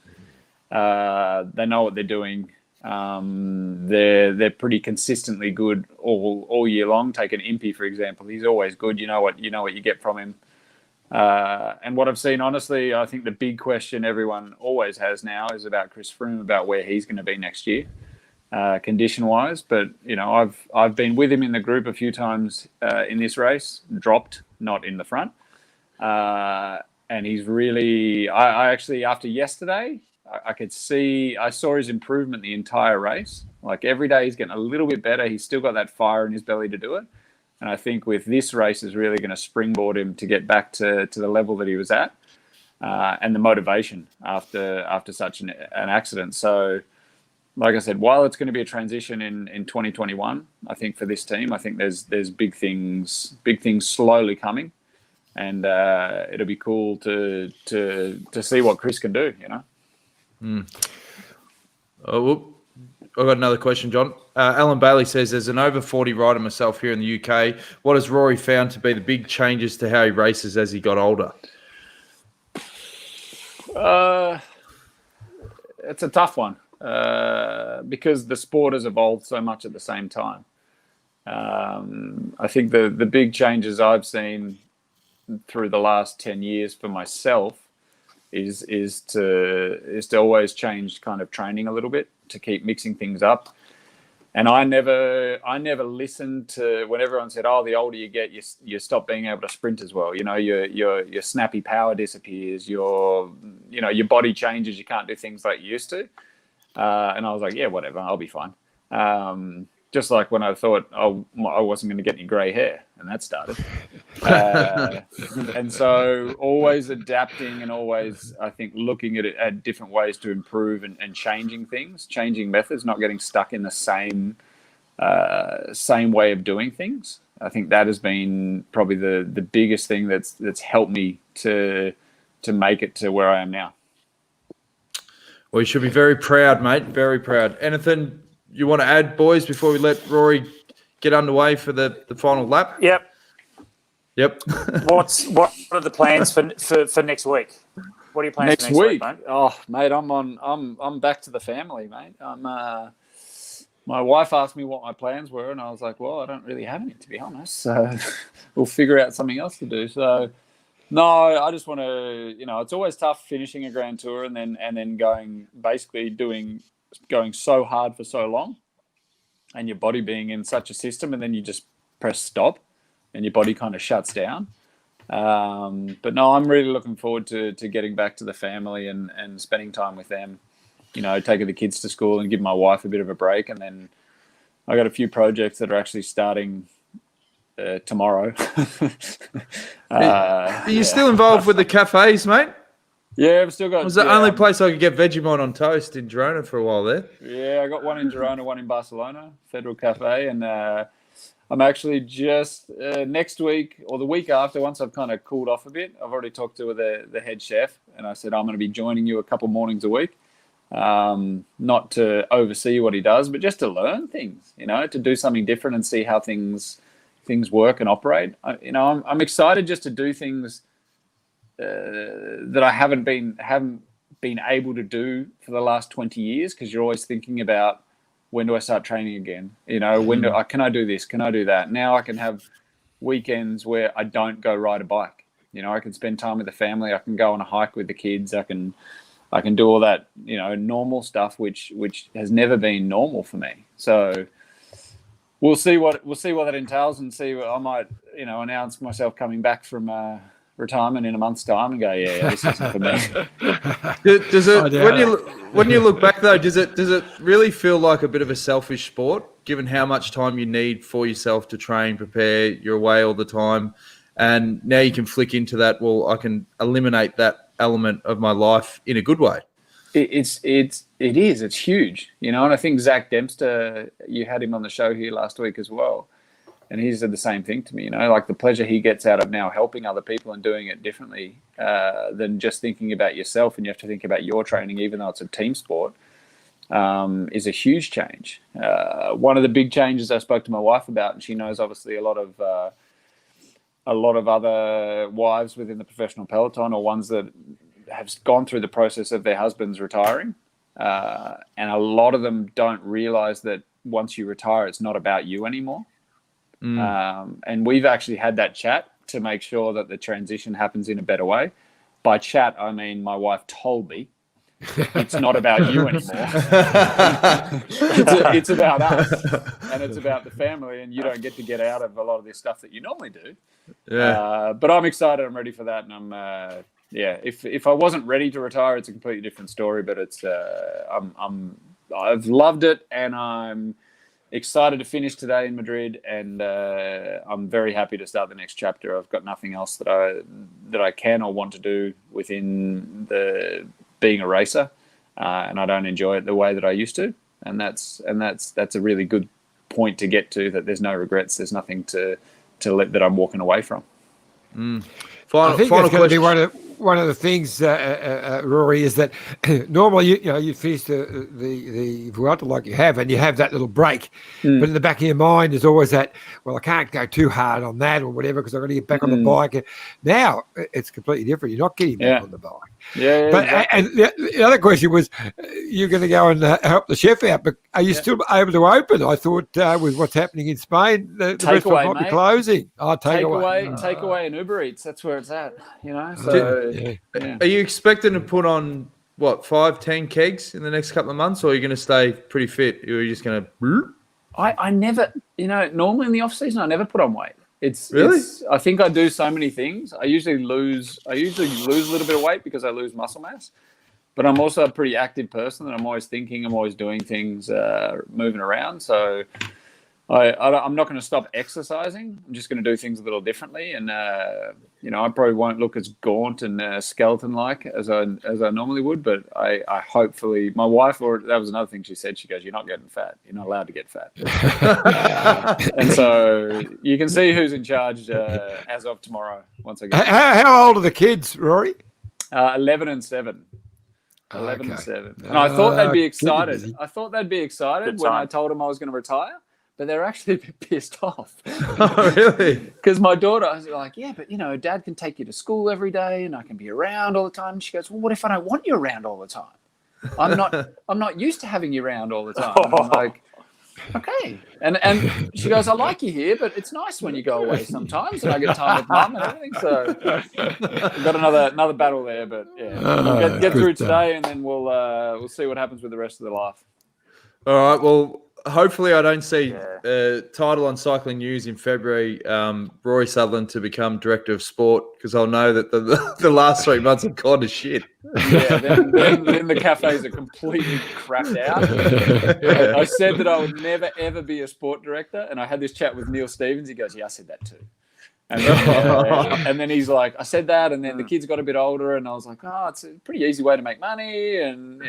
They know what they're doing. They're pretty consistently good all year long. Take an Impey, for example. He's always good. You know what you get from him. And what I've seen, honestly, I think the big question everyone always has now is about Chris Froome, about where he's going to be next year, condition-wise. But, I've been with him in the group a few times in this race, dropped, not in the front. And he's really... I actually, after yesterday, I saw his improvement the entire race. Like, every day he's getting a little bit better. He's still got that fire in his belly to do it. And I think with this race is really going to springboard him to get back to the level that he was at, and the motivation after such an accident. So, like I said, while it's going to be a transition in 2021, I think for this team, I think there's big things slowly coming, and it'll be cool to see what Chris can do. I've got another question, John. Alan Bailey says, there's an over 40 rider myself here in the UK. What has Rory found to be the big changes to how he races as he got older? It's a tough one because the sport has evolved so much at the same time. I think the big changes I've seen through the last 10 years for myself is to always change kind of training a little bit, to keep mixing things up. And I never listened to when everyone said, "Oh, the older you get, you stop being able to sprint as well. Your snappy power disappears. Your body changes. You can't do things like you used to." And I was like, "Yeah, whatever. I'll be fine." Just like when I thought I wasn't going to get any grey hair, and that started. And so always adapting and always, I think, looking at different ways to improve and changing things, changing methods, not getting stuck in the same way of doing things. I think that has been probably the biggest thing that's helped me to make it to where I am now. Well, you should be very proud, mate. Very proud. Anything you want to add, boys, before we let Rory get underway for the final lap? Yep. What are the plans for next week? What are your plans next for next week, mate? Oh, mate, I'm back to the family, mate. My wife asked me what my plans were, and I was like, well, I don't really have any, to be honest. So we'll figure out something else to do. So no, I just want to, it's always tough finishing a Grand Tour and then going so hard for so long, and your body being in such a system, and then you just press stop and your body kind of shuts down. But no, I'm really looking forward to getting back to the family and spending time with them, taking the kids to school and giving my wife a bit of a break. And then I got a few projects that are actually starting tomorrow. Are you still involved with the cafes, mate? Yeah, I've still got... It was the only place I could get Vegemite on toast in Girona for a while there. Yeah, I got one in Girona, one in Barcelona, Federal Cafe, and I'm actually just next week or the week after, once I've kind of cooled off a bit, I've already talked to the head chef, and I said I'm going to be joining you a couple mornings a week, not to oversee what he does, but just to learn things, to do something different and see how things work and operate. I'm excited just to do things that I haven't been able to do for the last 20 years, because you're always thinking about, when do I start training again? Can I do this? Can I do that? Now I can have weekends where I don't go ride a bike. I can spend time with the family. I can go on a hike with the kids. I can do all that, normal stuff, which has never been normal for me. So we'll see what that entails, and see what I might, announce myself coming back from retirement in a month's time and go, yeah, this isn't for me. Does it when you look back though, does it really feel like a bit of a selfish sport, given how much time you need for yourself to train, prepare, you're away all the time, and now you can flick into that, well, I can eliminate that element of my life in a good way? It's huge, and I think Zach Dempster, you had him on the show here last week as well, and he said the same thing to me, like the pleasure he gets out of now helping other people and doing it differently than just thinking about yourself, and you have to think about your training, even though it's a team sport, is a huge change. One of the big changes I spoke to my wife about, and she knows obviously a lot of other wives within the professional peloton, or ones that have gone through the process of their husbands retiring, and a lot of them don't realize that once you retire, it's not about you anymore. And we've actually had that chat to make sure that the transition happens in a better way. By chat, I mean my wife told me it's not about you anymore. It's about us, and it's about the family, and you don't get out of a lot of this stuff that you normally do. Yeah. But I'm excited. I'm ready for that, and I'm if I wasn't ready to retire, it's a completely different story. But it's I've loved it, and I'm excited to finish today in Madrid, and I'm very happy to start the next chapter. I've got nothing else that I can or want to do within being a racer, and I don't enjoy it the way that I used to, and that's a really good point to get to. That there's no regrets. There's nothing to let that I'm walking away from. I think that's going to be one of the things, Rory, is that normally you finish the Vuelta like you have, and you have that little break, but in the back of your mind is always that, well, I can't go too hard on that or whatever because I've got to get back on the bike. And now it's completely different. You're not getting back on the bike. Yeah, but exactly. And the other question was, you're going to go and help the chef out, but are you still able to open? I thought with what's happening in Spain, the restaurant might be closing. Takeaway and Uber Eats. That's where it's at. So. Are you expecting to put on 5-10 kegs in the next couple of months, or are you going to stay pretty fit? Or are you just going to? I never, normally in the off season I never put on weight. Really? I think I do so many things. I usually lose a little bit of weight because I lose muscle mass, but I'm also a pretty active person, and I'm always thinking, I'm always doing things, moving around. So I'm not going to stop exercising. I'm just going to do things a little differently, and I probably won't look as gaunt and skeleton-like as I normally would. But I hopefully, my wife, or that was another thing she said. She goes, "You're not getting fat. You're not allowed to get fat." And so you can see who's in charge as of tomorrow. Once I get how old are the kids, Rory? 11 and 7. 11 and 7. And I thought they'd be excited. I thought they'd be excited when I told them I was going to retire. But they're actually a bit pissed off. Oh, really? Because my daughter was like, yeah, but, Dad can take you to school every day and I can be around all the time. And she goes, well, what if I don't want you around all the time? I'm not used to having you around all the time. And I'm like, okay. And she goes, I like you here, but it's nice when you go away sometimes, and I get time with Mum and everything. So we've got another battle there, but we'll get through today, and then we'll see what happens with the rest of the life. All right. Well, hopefully I don't see title on Cycling News in February, Rory Sutherland to become Director of Sport, because I'll know that the last 3 months have gone to shit. Yeah, then the cafes are completely crapped out. I said that I would never, ever be a sport director, and I had this chat with Neil Stevens. He goes, yeah, I said that too. And then he's like, I said that, and then the kids got a bit older, and I was like, oh, it's a pretty easy way to make money, and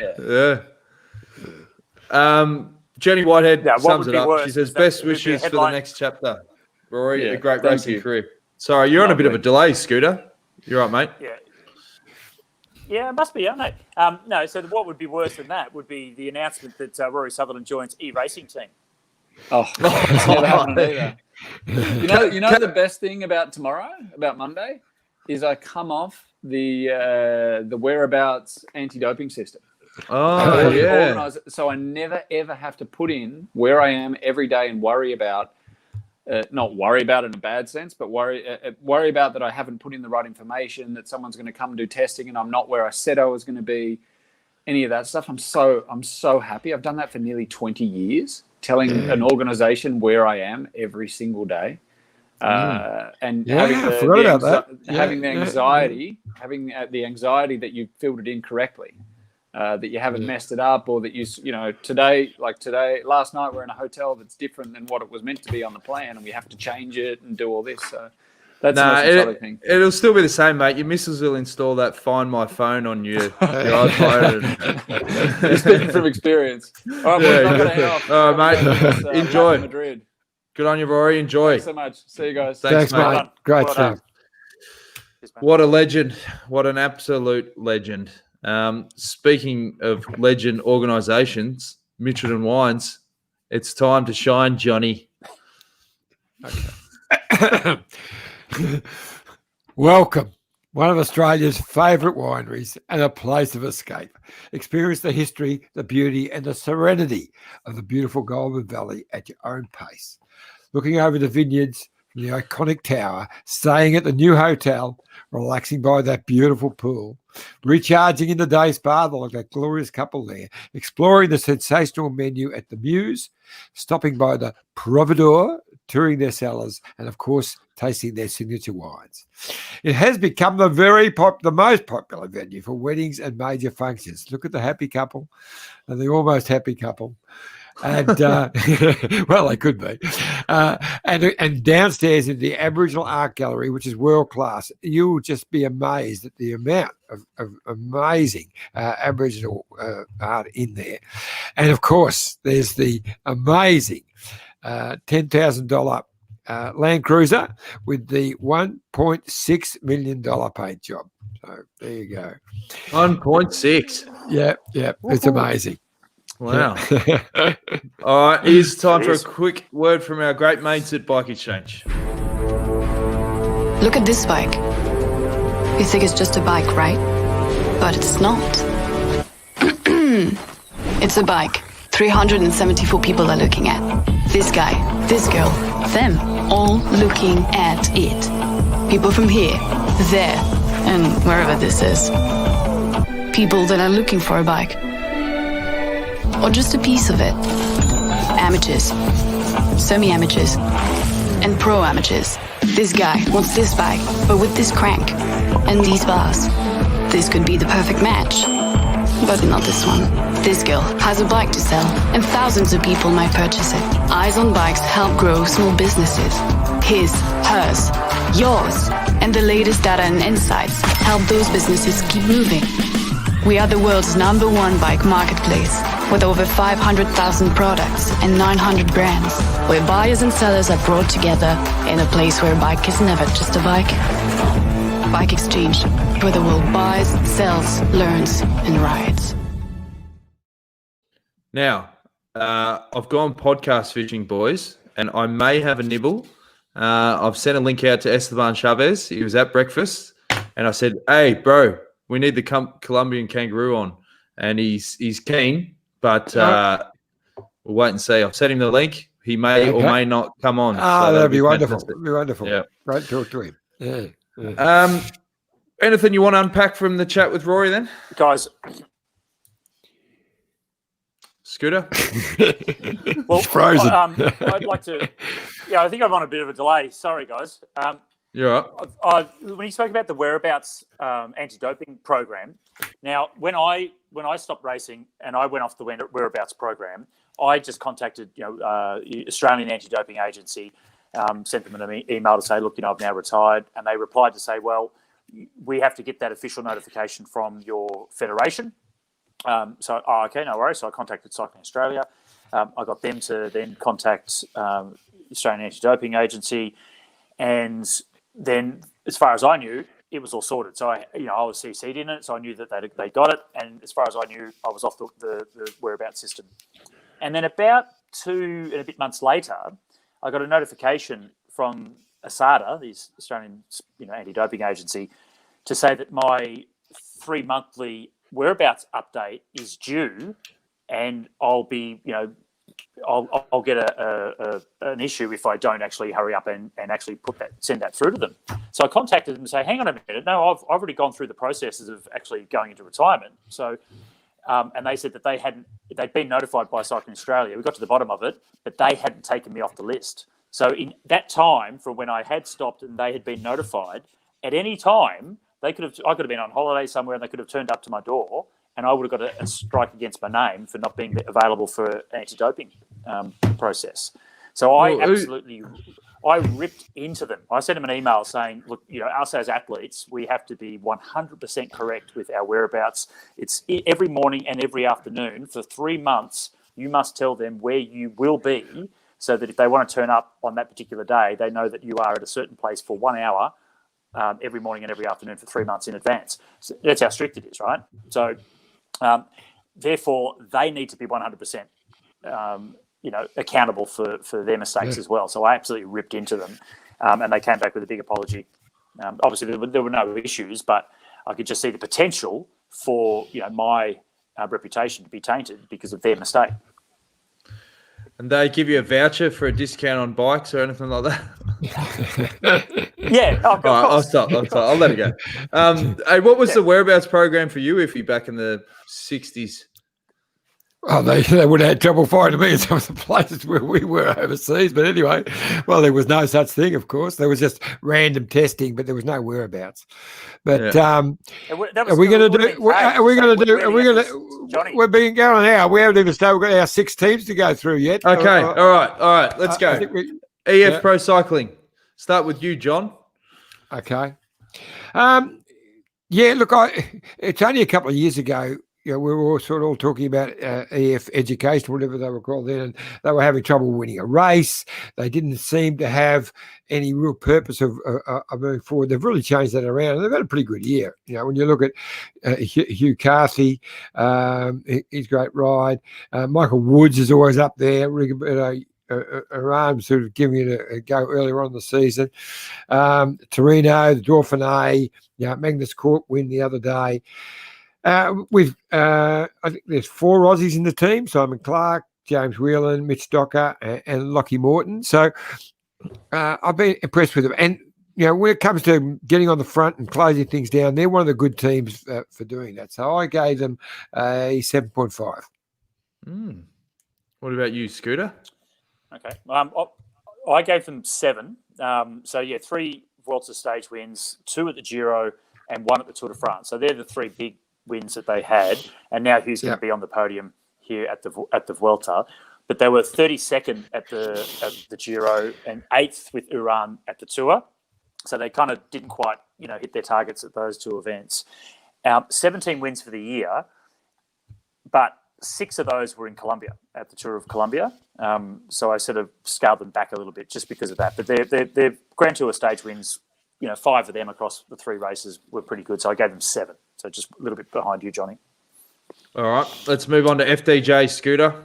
Jenny Whitehead sums it up. She says, best wishes for the next chapter. Rory, a great racing career. Sorry, you're on a bit of a delay, Scooter. You're right, mate. Yeah, it must be, aren't they? No, so what would be worse than that would be the announcement that Rory Sutherland joins e-racing team. Oh, it's never happened either. You know the best thing about tomorrow, about Monday, is I come off the whereabouts anti-doping system. Oh, yeah. So I never, ever have to put in where I am every day and worry about, not worry about it in a bad sense, but worry about that I haven't put in the right information, that someone's going to come and do testing and I'm not where I said I was going to be, any of that stuff. I'm so happy. I've done that for nearly 20 years, telling an organization where I am every single day. And having the anxiety that you filled it in correctly. That you haven't messed it up, or that last night we're in a hotel that's different than what it was meant to be on the plan, and we have to change it and do all this. So That's the most exciting thing. It'll still be the same, mate. Your missus will install that Find My Phone on your iPhone. You're speaking from experience. All right, boys, I'm going to head off. All right, mate. Enjoy. Madrid. Good on you, Rory. Enjoy. Thanks so much. See you guys. Thanks, mate. Well Great well stuff. What a legend. What an absolute legend. Speaking of legend organisations, Mitchelton Wines, it's time to shine, Johnny. Okay. Welcome, one of Australia's favourite wineries and a place of escape. Experience the history, the beauty and the serenity of the beautiful Goulburn Valley at your own pace. Looking over the vineyards from the iconic tower, staying at the new hotel, relaxing by that beautiful pool, recharging in the day spa like that glorious couple there, exploring the sensational menu at the Muse, stopping by the Providor, touring their cellars, and of course, tasting their signature wines. It has become the most popular venue for weddings and major functions. Look at the happy couple and the almost happy couple. And well, they could be. And downstairs in the Aboriginal Art Gallery, which is world class, you will just be amazed at the amount of amazing Aboriginal art in there. And of course, there's the amazing $10,000 Land Cruiser with the $1.6 million paint job. So there you go. 1.6. Yeah, it's amazing. Wow. All right, it's time for a quick word from our great mates at Bike Exchange. Look at this bike. You think it's just a bike, right? But it's not. It's a bike 374 people are looking at. This guy, this girl, them, all looking at it. People from here, there, and wherever this is. People that are looking for a bike. Or just a piece of it. Amateurs, semi-amateurs, and pro-amateurs. This guy wants this bike, but with this crank and these bars. This could be the perfect match, but not this one. This girl has a bike to sell, and thousands of people might purchase it. Eyes on Bikes help grow small businesses. His, hers, yours, and the latest data and insights help those businesses keep moving. We are the world's #1 bike marketplace, with over 500,000 products and 900 brands, where buyers and sellers are brought together in a place where a bike is never just a bike. Bike Exchange, where the world buys, sells, learns, and rides. Now, I've gone podcast fishing, boys, and I may have a nibble. I've sent a link out to Esteban Chavez. He was at breakfast, and I said, "Hey, bro, we need the Colombian kangaroo on," and he's keen, but we'll wait and see. I've sent him the link. He may or may not come on. So that'd be wonderful. That'd be wonderful. Yeah. Great to talk to him. Yeah. Anything you want to unpack from the chat with Rory then? Guys, Scooter? well, frozen. I'd like to. Yeah, I think I'm on a bit of a delay. Sorry, guys. You're right. When you spoke about the whereabouts anti-doping program, now when I stopped racing and I went off the whereabouts program, I just contacted Australian Anti-Doping Agency, sent them an email to say, look, I've now retired, and they replied to say, well, we have to get that official notification from your federation. Okay, no worries. So I contacted Cycling Australia. I got them to then contact Australian Anti-Doping Agency, and then, as far as I knew, it was all sorted. So I was CC'd in it, so I knew that they got it. And as far as I knew, I was off the whereabouts system. And then about 2 and a bit months later, I got a notification from ASADA, the Australian Anti-Doping Agency, to say that my 3-monthly whereabouts update is due, and I'll be I'll get an issue if I don't actually hurry up and actually send that through to them. So I contacted them and say, hang on a minute, no, I've already gone through the processes of actually going into retirement. So, and they said that they'd been notified by Cycling Australia. We got to the bottom of it, but they hadn't taken me off the list. So in that time, from when I had stopped and they had been notified, at any time I could have been on holiday somewhere and they could have turned up to my door, and I would have got a strike against my name for not being available for an anti-doping process. So I I ripped into them. I sent them an email saying, look, us as athletes, we have to be 100% correct with our whereabouts. It's every morning and every afternoon for 3 months. You must tell them where you will be so that if they want to turn up on that particular day, they know that you are at a certain place for 1 hour every morning and every afternoon for 3 months in advance. So that's how strict it is, right? So therefore, they need to be 100%, accountable for their mistakes as well. So I absolutely ripped into them, and they came back with a big apology. Obviously, there were no issues, but I could just see the potential for my reputation to be tainted because of their mistake. And they give you a voucher for a discount on bikes or anything like that? Yeah. All right, I'll stop. I'll let it go. Hey, what was the whereabouts program for you, Iffy, back in the 60s? Oh, they would have had trouble finding me in some of the places where we were overseas. But anyway, well, there was no such thing, of course. There was just random testing, but there was no whereabouts. But are we going to do? Are we going to do? Are we going to? We've been going now. We haven't even started. We've got our 6 teams to go through yet. Okay. All right. Let's go. EF Pro Cycling. Start with you, John. Okay. Look, it's only a couple of years ago. We were all talking about EF education, whatever they were called then, and they were having trouble winning a race. They didn't seem to have any real purpose of moving forward. They've really changed that around, and they've had a pretty good year. When you look at Hugh Carthy, his great ride. Michael Woods is always up there. Iran sort of giving it a go earlier on in the season. Torino, the Dauphiné, Magnus Corp win the other day. I think there's 4 Aussies in the team: Simon Clark, James Whelan, Mitch Docker, and Lockie Morton. So I've been impressed with them. And when it comes to getting on the front and closing things down, they're one of the good teams for doing that. So I gave them a 7.5. What about you, Scooter? Okay, I gave them 7. 3 Vuelta stage wins, 2 at the Giro, and 1 at the Tour de France. So they're the 3 big wins that they had, and now Hugh's going to be on the podium here at the Vuelta. But they were 32nd at the Giro and 8th with Iran at the Tour. So they kind of didn't quite hit their targets at those 2 events. 17 wins for the year, but 6 of those were in Colombia at the Tour of Colombia. So I sort of scaled them back a little bit just because of that. But their Grand Tour stage wins, 5 of them across the 3 races were pretty good. So I gave them 7. So just a little bit behind you, Johnny. All right, let's move on to FDJ, Scooter.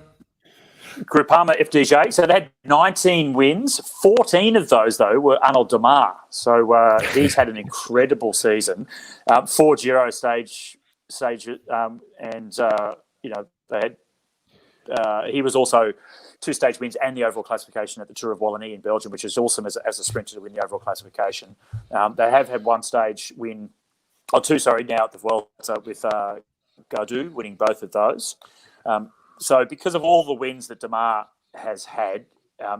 Groupama FDJ. So they had 19 wins. 14 of those, though, were Arnold Demar. So he's had an incredible season. 4 Giro stage, and they had. He was also 2 stage wins and the overall classification at the Tour of Wallonie in Belgium, which is awesome as a sprinter to win the overall classification. They have had 1 stage win, 2, now at the Vuelta with Gaudu winning both of those. So because of all the wins that Demar has had,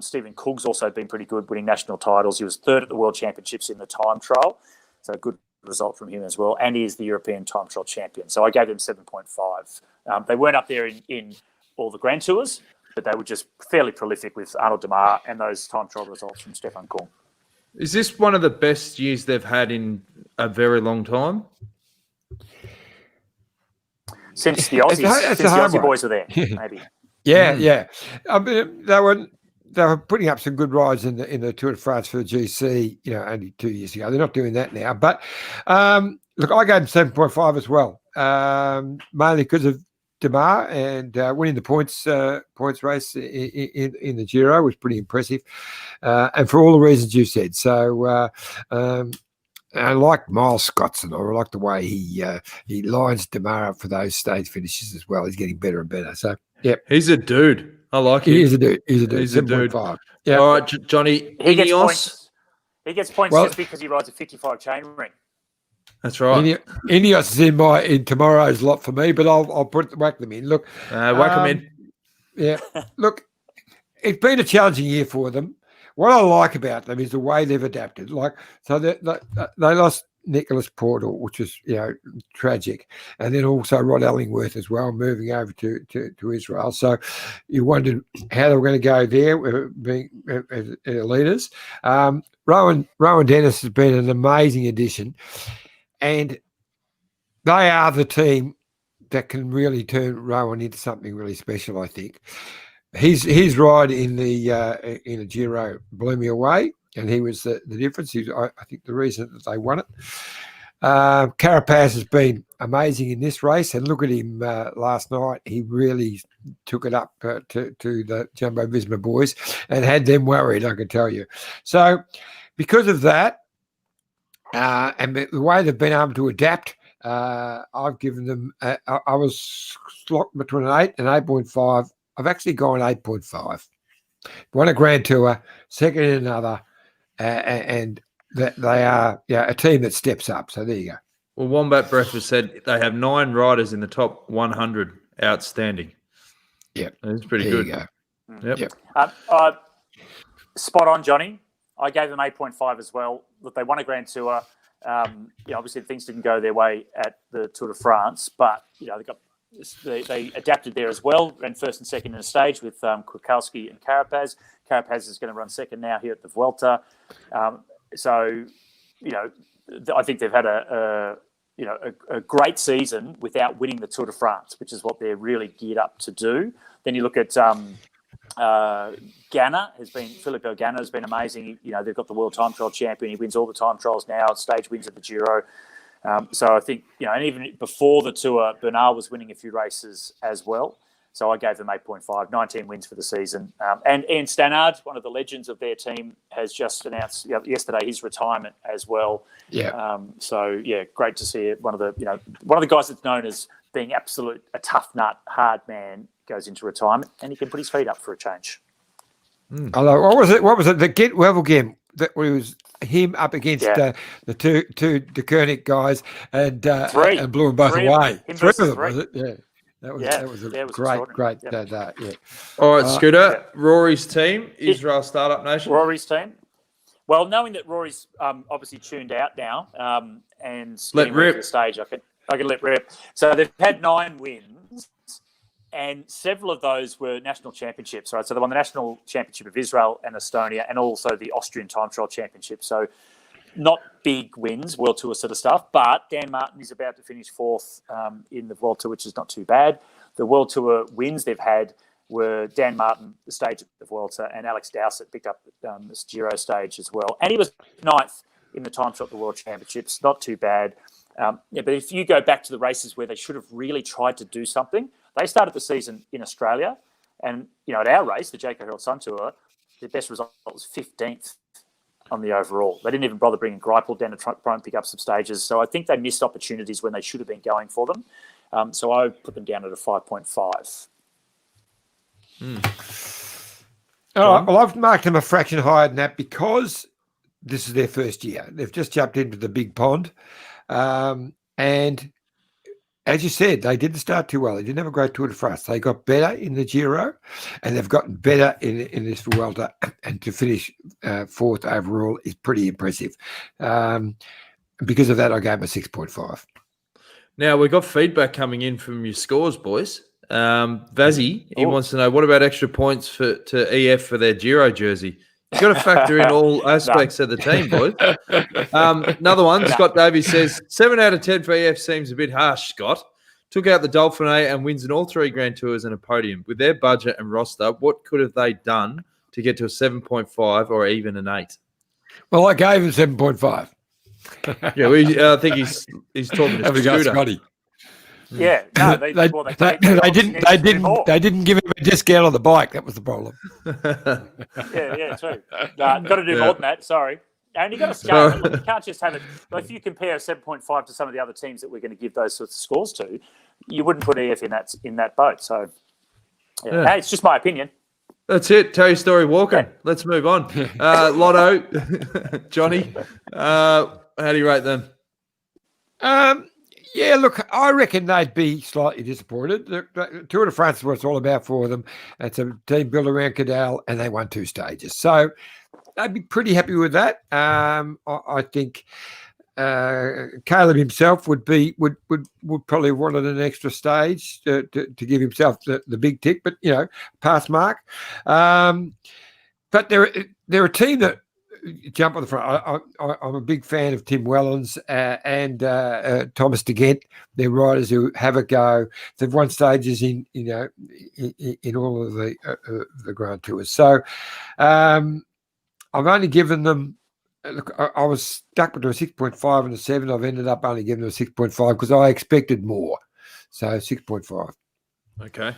Stephen Coog's also been pretty good winning national titles. He was 3rd at the World Championships in the time trial, so a good result from him as well, and he is the European time trial champion. So I gave him 7.5. They weren't up there in all the Grand Tours, but they were just fairly prolific with Arnold Demar and those time trial results from Stefan Kuhn. Is this one of the best years they've had in a very long time? Since the Aussie boys were there, maybe. Yeah. I mean, they were putting up some good rides in the Tour de France for the GC, only 2 years ago. They're not doing that now. But look, I gave them 7.5 as well, mainly because of Demar and winning the points race in the Giro was pretty impressive, and for all the reasons you said. So I like Miles Scottson. I like the way he lines Demar up for those stage finishes as well. He's getting better and better. So yeah, he's a dude. I like him. He's a dude. He's a dude. Yeah. All right, Johnny. He gets points. He gets points just because he rides a 55 chain ring. That's right. Ineos is in tomorrow's lot for me, but I'll whack them in. Look, whack them in. Yeah. Look, it's been a challenging year for them. What I like about them is the way they've adapted. Like, so they lost Nicholas Portal, which was tragic, and then also Rod Ellingworth as well, moving over to Israel. So you wondered how they were going to go there, being leaders. Rowan Dennis has been an amazing addition, and they are the team that can really turn Rowan into something really special. I think his ride in a Giro blew me away. And he was the difference. I think the reason that they won it. Carapaz has been amazing in this race, and look at him last night. He really took it up to the Jumbo Visma boys and had them worried, I can tell you. So because of that, and the way they've been able to adapt, I've given them, I was locked between an 8 and 8.5. I've actually gone 8.5. Won a Grand Tour, second in another, and that they are a team that steps up. So there you go. Well, Wombat Breakfast said they have 9 riders in the top 100. Outstanding. Yep. That's pretty there good. You go. Yep. Spot on, Johnny. I gave them 8.5 as well. Look, they won a Grand Tour. Obviously things didn't go their way at the Tour de France, but they adapted there as well. Ran first and second in a stage with Kwiatkowski and Carapaz. Carapaz is going to run second now here at the Vuelta. So I think they've had a great season without winning the Tour de France, which is what they're really geared up to do. Then you look at Filippo Ganna has been amazing. They've got the world time trial champion. He wins all the time trials now, stage wins at the Giro. So I think, and even before the Tour, Bernal was winning a few races as well. So I gave them 8.5, 19 wins for the season. And Ian Stannard, one of the legends of their team, has just announced yesterday his retirement as well. Yeah. Great to see it. One of the guys that's known as being a tough nut, hard man, goes into retirement, and he can put his feet up for a change. Although, what was it? The Get Wevel game that was him up against the two De Koenig guys and blew them both away. Three of them, was it? Yeah. That was a great. Yeah. All right, Scooter. Rory's team, Israel Startup Nation. Rory's team. Well, knowing that Rory's obviously tuned out now and let rip the stage, I can let rip. So they've had 9 wins, and several of those were national championships. Right, so they won the national championship of Israel and Estonia, and also the Austrian time trial championship. So not big wins, World Tour sort of stuff, but Dan Martin is about to finish 4th in the World Tour, which is not too bad. The World Tour wins they've had were Dan Martin, the stage at the Vuelta, and Alex Dowsett picked up this Giro stage as well. And he was 9th in the time trial at the World Championships, not too bad. But if you go back to the races where they should have really tried to do something, they started the season in Australia, and at our race, the Jayco Herald Sun Tour, their best result was 15th. On the overall. They didn't even bother bringing Greipel down to try and pick up some stages. So I think they missed opportunities when they should have been going for them. So I put them down at a 5.5. All right, well, I've marked them a fraction higher than that because this is their first year. They've just jumped into the big pond. And as you said, they didn't start too well. They didn't have a great Tour de France. They got better in the Giro, and they've gotten better in this Vuelta. And to finish 4th overall is pretty impressive. Because of that, I gave them a 6.5. Now, we've got feedback coming in from your scores, boys. Vazzy, he wants to know, what about extra points to EF for their Giro jersey? You've got to factor in all aspects of the team, boys. Another one, Scott Davies says, 7 out of 10 for EF seems a bit harsh, Scott. Took out the Dauphiné and wins in all 3 Grand Tours and a podium. With their budget and roster, what could have they done to get to a 7.5 or even an 8? Well, I gave him 7.5. I think he's talking to Scooter. Scotty. Yeah, no, they didn't give him a discount on the bike. That was the problem. yeah, true. Got to do more than that. Sorry, and you got to scale. Look, you can't just have it. But if you compare 7.5 to some of the other teams that we're going to give those sorts of scores to, you wouldn't put EF in that boat. So, hey, it's just my opinion. That's it. Tell your story walking. Yeah. Let's move on. Lotto, Johnny, how do you rate them? Yeah, look, I reckon they'd be slightly disappointed. The Tour de France is what it's all about for them. It's a team built around Cadel, and they won 2 stages. So they'd be pretty happy with that. I think Caleb himself would probably wanted an extra stage to give himself the big tick, but pass mark. But they're a team that jump on the front. I'm a big fan of Tim Wellens and Thomas de Gent. They're riders who have a go. They've won stages in all of the Grand Tours. So I've only given them. Look, I was stuck between a 6.5 and a 7. I've ended up only giving them a 6.5 because I expected more. So 6.5. Okay.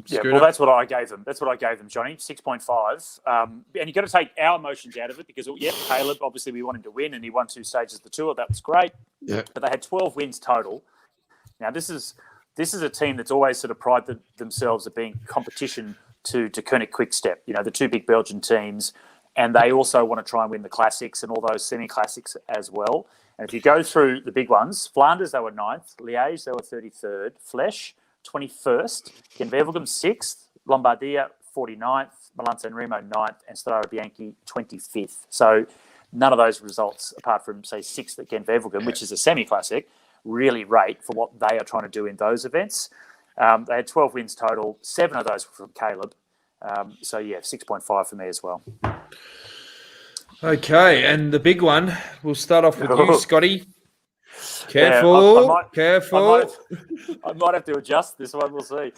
Yeah, well, that's what I gave them. That's what I gave them, Johnny. 6.5. And you've got to take our emotions out of it because, Caleb, obviously we want him to win and he won 2 stages of the Tour. That was great. Yeah. But they had 12 wins total. Now, this is a team that's always sort of prided themselves at being competition to Koenig Quick-Step, the 2 big Belgian teams. And they also want to try and win the classics and all those semi-classics as well. And if you go through the big ones, Flanders, they were 9th. Liège, they were 33rd. Flèche, 21st. Gent-Wevelgem, 6th. Lombardia, 49th. Milan-San Remo, 9th. And Strade Bianchi, 25th. So none of those results, apart from, say, 6th at Gent-Wevelgem, which is a semi-classic, really rate for what they are trying to do in those events. They had 12 wins total. 7 of those were from Caleb. 6.5 for me as well. Okay, and the big one, we'll start off with you, Scotty. Careful, careful. I might have to adjust this one, we'll see.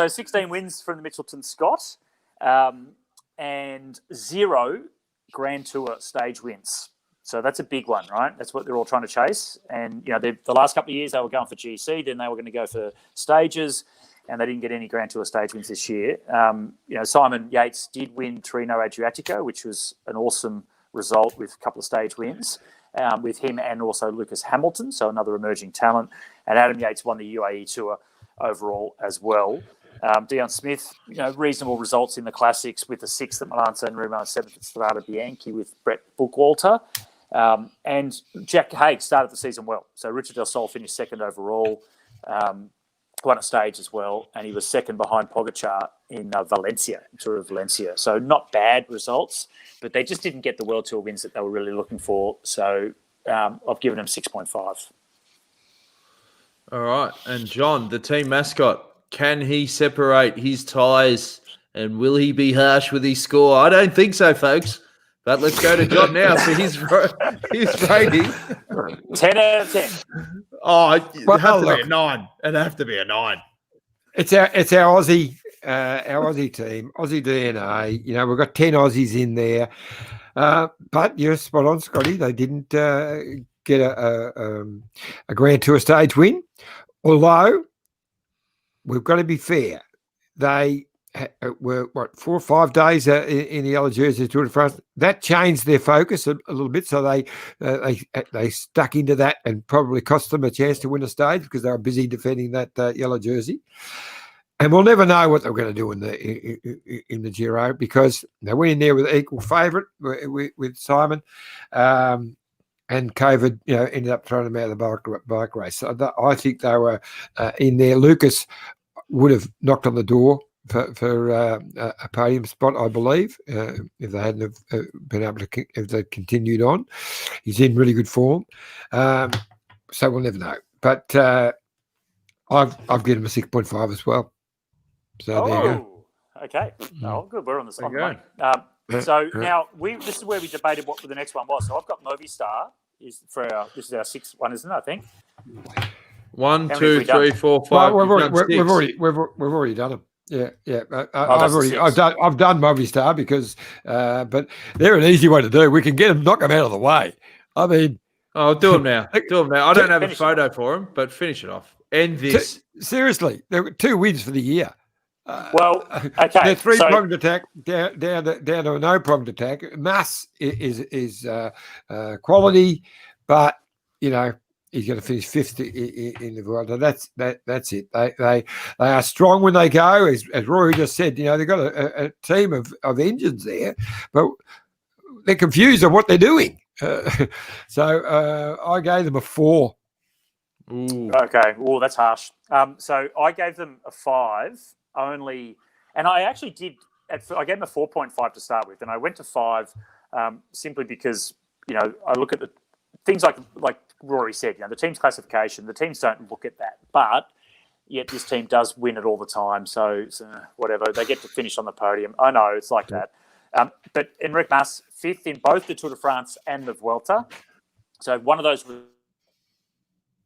16 wins from the Mitchelton Scott and 0 Grand Tour stage wins. So that's a big one, right? That's what they're all trying to chase. And, the last couple of years they were going for GC, then they were going to go for stages, and they didn't get any Grand Tour stage wins this year. Simon Yates did win Torino Adriatico, which was an awesome result with a couple of stage wins with him and also Lucas Hamilton, so another emerging talent. And Adam Yates won the UAE Tour overall as well. Dion Smith, reasonable results in the classics with the 6th at Milan-San Remo and 7th at Strade Bianchi with Brett Bookwalter. And Jack Haig started the season well. So Richard Del Sol finished 2nd overall. Won a stage as well, and he was 2nd behind Pogacar in Valencia, Tour of Valencia. So not bad results, but they just didn't get the World Tour wins that they were really looking for. So I've given him 6.5. All right, and John, the team mascot, can he separate his ties, and will he be harsh with his score? I don't think so, folks. But let's go to John now for his rating. 10 out of 10. Oh, it has to be a 9. It'd have to be a 9. It's our Aussie team, Aussie DNA. We've got 10 Aussies in there. But you're spot on, Scotty. They didn't get a Grand Tour stage win. Although we've got to be fair, they were 4 or 5 days in the yellow jersey Tour de France. That changed their focus a little bit, so they stuck into that and probably cost them a chance to win a stage because they were busy defending that yellow jersey. And we'll never know what they're going to do in the Giro because they went in there with equal favourite with Simon, and COVID, ended up throwing them out of the bike race. So I think they were in there. Lucas would have knocked on the door for a podium spot, I believe, if they hadn't been able to, if they continued on. He's in really good form, so we'll never know. But I've given him a 6.5 as well. So there you go. Okay. Oh, good. We're on the same line. So now this is where we debated what the next one was. So I've got Movistar. This is our 6th one, isn't it? I think. 1, 2, 3, 4, 5. Well, we've already done them. Yeah. I've done Movistar because, but they're an easy one to do. We can knock them out of the way. I mean, do them now. I don't have a photo for them, but finish it off. End this. Seriously, there were 2 wins for the year. Okay. They're 3-pronged attack down to a no-pronged attack. Mass is quality, but he's going to finish 5th in the Vuelta. That's it. They are strong when they go, as Rory just said. They've got a team of engines there, but they're confused on what they're doing. So I gave them a 4. Ooh. Okay. Oh, that's harsh. So I gave them a 5 only, and I actually did. I gave them a 4.5 to start with, and I went to 5 simply because I look at the things like Rory said, the team's classification, the teams don't look at that, but yet this team does win it all the time. So whatever, they get to finish on the podium. I know it's like that. But Enric Mas, 5th in both the Tour de France and the Vuelta. So one of those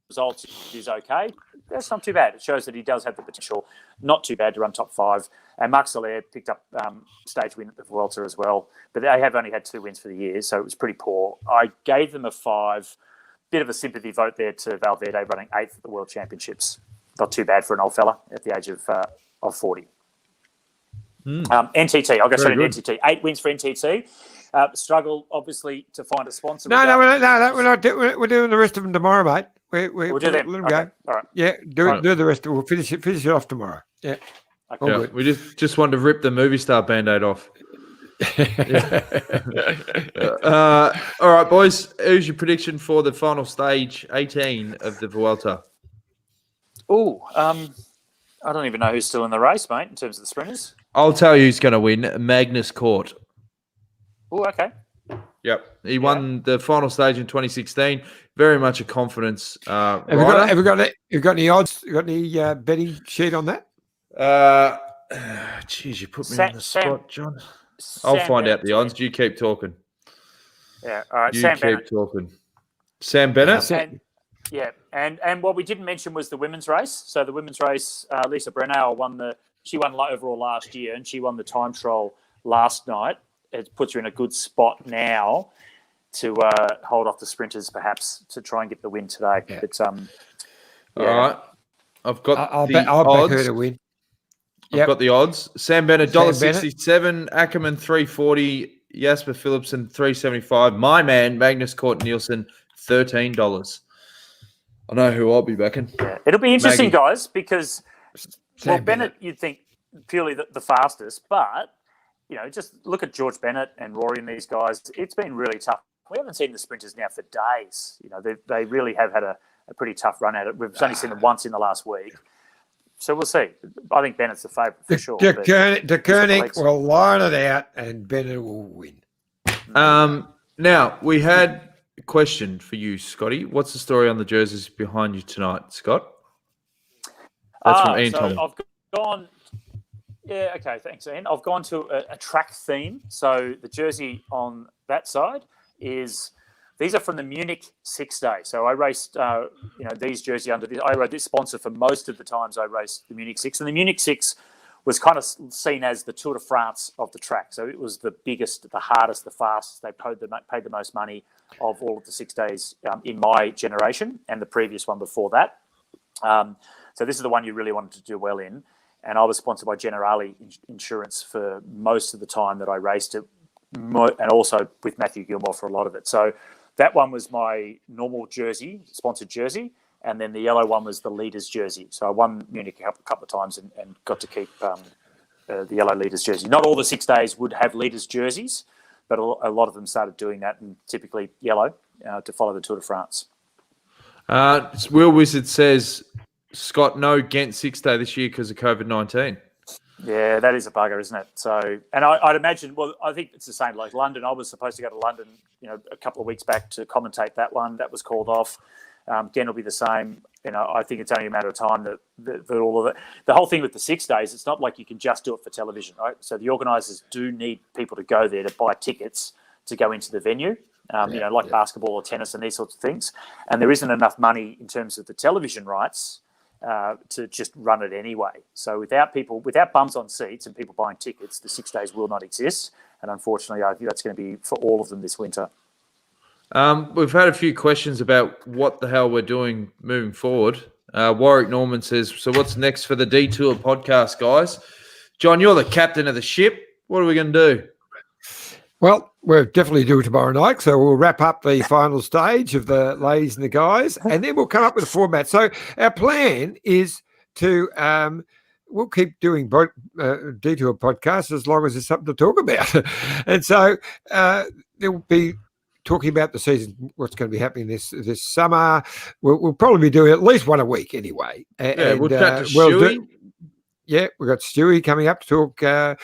results is okay. That's not too bad. It shows that he does have the potential. Not too bad to run top 5. And Marc Soler picked up stage win at the Vuelta as well. But they have only had 2 wins for the year, so it was pretty poor. I gave them a 5. Bit of a sympathy vote there to Valverde running 8th at the World Championships. Not too bad for an old fella at the age of 40. NTT, I'll go straight into NTT. 8 wins for NTT. Struggle, obviously, to find a sponsor. We're doing the rest of them tomorrow, mate. We'll do them. Let them go. All right. Yeah, do the rest. We'll finish it off tomorrow. Yeah. Okay. Yeah, we just wanted to rip the Movistar Band-Aid off. All right, boys. Who's your prediction for the final stage, 18 of the Vuelta? I don't even know who's still in the race, mate, in terms of the sprinters. I'll tell you who's going to win. Magnus Cort. Oh, okay. Yep. He won the final stage in 2016. Very much a confidence Have you got any odds? You got any betting sheet on that? Geez, you put me on the spot, John. I'll find out the odds. You keep talking. Yeah, all right. You Sam keep Bennett. talking. Sam Bennett? And what we didn't mention was the women's race. So the women's race, Lisa Brennauer won overall last year, and she won the time trial last night. It puts her in a good spot now to hold off the sprinters, perhaps, to try and get the win today. Yeah. But, All right. I've got I'll the back odds. her to win. I've got the odds. Sam Bennett, $1.67. Ackerman, $3.40. Jasper Philipsen, $3.75. My man, Magnus Cort Nielsen, $13. I know who I'll be backing. Yeah. It'll be interesting, guys, because Sam Bennett, you'd think purely the fastest, but just look at George Bennett and Rory and these guys. It's been really tough. We haven't seen the sprinters now for days. They really have had a pretty tough run at it. We've only seen them once in the last week. So we'll see. I think Bennett's the favourite for sure. De Koenig will line it out and Bennett will win. Now, we had a question for you, Scotty. What's the story on the jerseys behind you tonight, Scott? That's from Ian Tom. I've gone... Yeah, okay, thanks, Ian. I've gone to a track theme. So the jersey on that side is... These are from the Munich 6 Day. So I raced, these jersey under this. I rode this sponsor for most of the times I raced the Munich 6. And the Munich 6 was kind of seen as the Tour de France of the track. So it was the biggest, the hardest, the fastest. They paid the most money of all of the 6 days in my generation and the previous one before that. So this is the one you really wanted to do well in. And I was sponsored by Generali Insurance for most of the time that I raced it, and also with Matthew Gilmore for a lot of it. So that one was my normal jersey, sponsored jersey, and then the yellow one was the leader's jersey. So I won Munich a couple of times and got to keep the yellow leader's jersey. Not all the 6 days would have leader's jerseys, but a lot of them started doing that, and typically yellow to follow the Tour de France. Will Wizard says, Scott, no Ghent 6 Day this year because of COVID-19. Yeah, that is a bugger, isn't it? So, and I'd imagine, well, I think it's the same like London. I was supposed to go to London, a couple of weeks back to commentate that one. That was called off. Ghent will be the same. I think it's only a matter of time that all of it. The whole thing with the 6 days, it's not like you can just do it for television, right? So the organisers do need people to go there to buy tickets to go into the venue, like basketball or tennis and these sorts of things. And there isn't enough money in terms of the television rights to just run it anyway. So without bums on seats and people buying tickets, the 6 days will not exist. And unfortunately, I think that's going to be for all of them this winter. We've had a few questions about what the hell we're doing moving forward. Warwick Norman says, so what's next for the Detour podcast, guys? John, you're the captain of the ship. What are we going to do? Well, we'll definitely do it tomorrow night. So we'll wrap up the final stage of the ladies and the guys, and then we'll come up with a format. So our plan is to we'll keep doing Detour podcasts as long as there's something to talk about. And so there'll be talking about the season, what's going to be happening this summer. We'll probably be doing at least one a week anyway. We'll chat to Shuey. Yeah, we've got Stewie coming up to talk the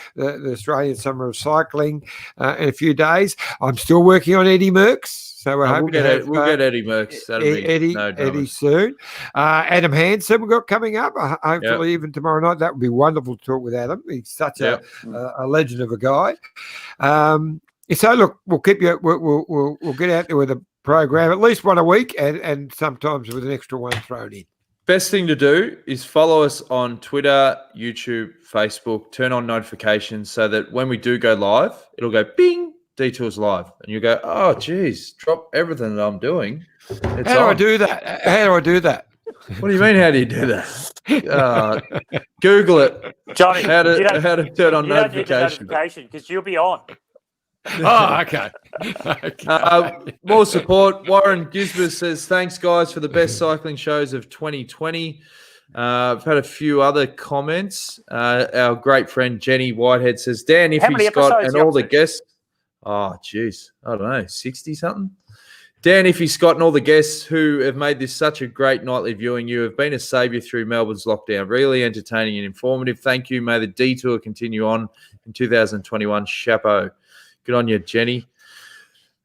Australian Summer of Cycling in a few days. I'm still working on Eddie Merckx, so we're hoping we'll get Eddie Merckx. That'll be Eddie soon. Adam Hansen we've got coming up. Hopefully even tomorrow night. That would be wonderful to talk with Adam. He's such a legend of a guy. So look, we'll keep you. We'll get out there with a program at least one a week, and sometimes with an extra one thrown in. Best thing to do is follow us on Twitter, YouTube, Facebook. Turn on notifications so that when we do go live, it'll go bing, Detours live, and you go, oh, geez, drop everything that I'm doing. How do I do that? What do you mean? How do you do that? Google it, Johnny. How to turn on notifications? Because you'll be on. Oh, okay. More support. Warren Gisbert says, thanks, guys, for the best cycling shows of 2020. I've had a few other comments. Our great friend Jenny Whitehead says, Dan, if he's got and all the guests, oh, geez, I don't know, 60-something? Dan, if he's Scott and all the guests who have made this such a great nightly viewing, you have been a saviour through Melbourne's lockdown. Really entertaining and informative. Thank you. May the detour continue on in 2021. Chapeau. Good on you, Jenny.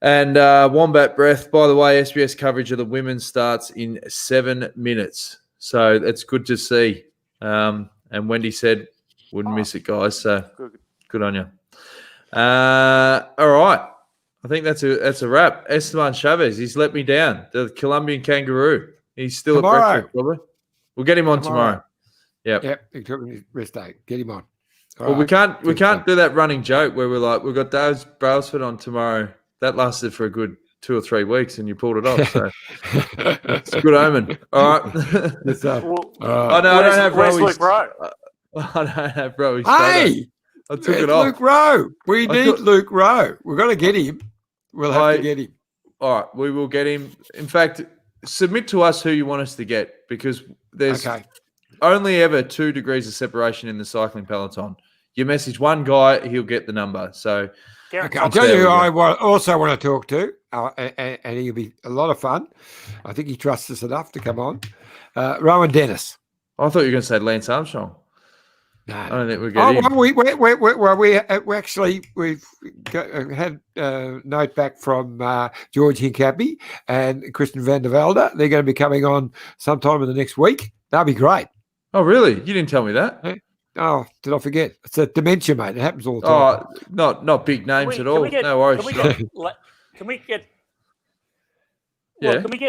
And Wombat Breath, by the way, SBS coverage of the women starts in 7 minutes. So that's good to see. And Wendy said, wouldn't miss it, guys. So good on you. All right. I think that's a wrap. Esteban Chavez, he's let me down. The Colombian kangaroo. He's still at breakfast, probably. We'll get him on tomorrow. Yep. He took his rest day. Get him on. Well, we can't do that running joke where we're like, we've got Dave Brailsford on tomorrow. That lasted for a good 2 or 3 weeks, and you pulled it off. So it's a good omen. All right. I don't have Luke Rowe? I don't have Rowie. Hey, I took it off. Luke Rowe. We need Luke Rowe. We've got to get him. We'll have to get him. All right, we will get him. In fact, submit to us who you want us to get, because there's only ever 2 degrees of separation in the cycling peloton. You message one guy, he'll get the number. So, I'll tell you who I also want to talk to, and he'll be a lot of fun. I think he trusts us enough to come on. Rowan Dennis. I thought you were going to say Lance Armstrong. No. I don't think we're getting. We've had a note back from George Hincapie and Christian van der Velde. They're going to be coming on sometime in the next week. That'd be great. Oh, really? You didn't tell me that. Yeah. Oh, did I forget? It's a dementia, mate. It happens all the time. Oh, not big names at all. No worries. Can we get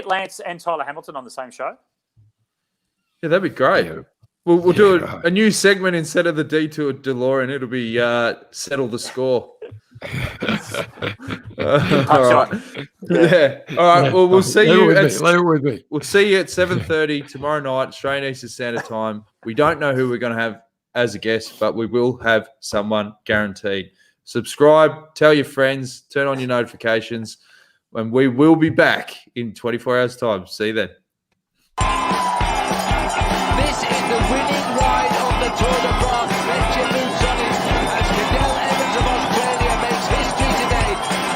Lance and Tyler Hamilton on the same show? Yeah, that'd be great. Yeah. We'll do a new segment instead of the Detour DeLorean. It'll be settle the score. All right. Yeah. All right. Well, we'll see you. We'll see you at 7:30 tomorrow night, Australian Eastern Standard Time. We don't know who we're going to have as a guest, but we will have someone guaranteed. Subscribe, tell your friends, turn on your notifications, and we will be back in 24 hours' time. See you then.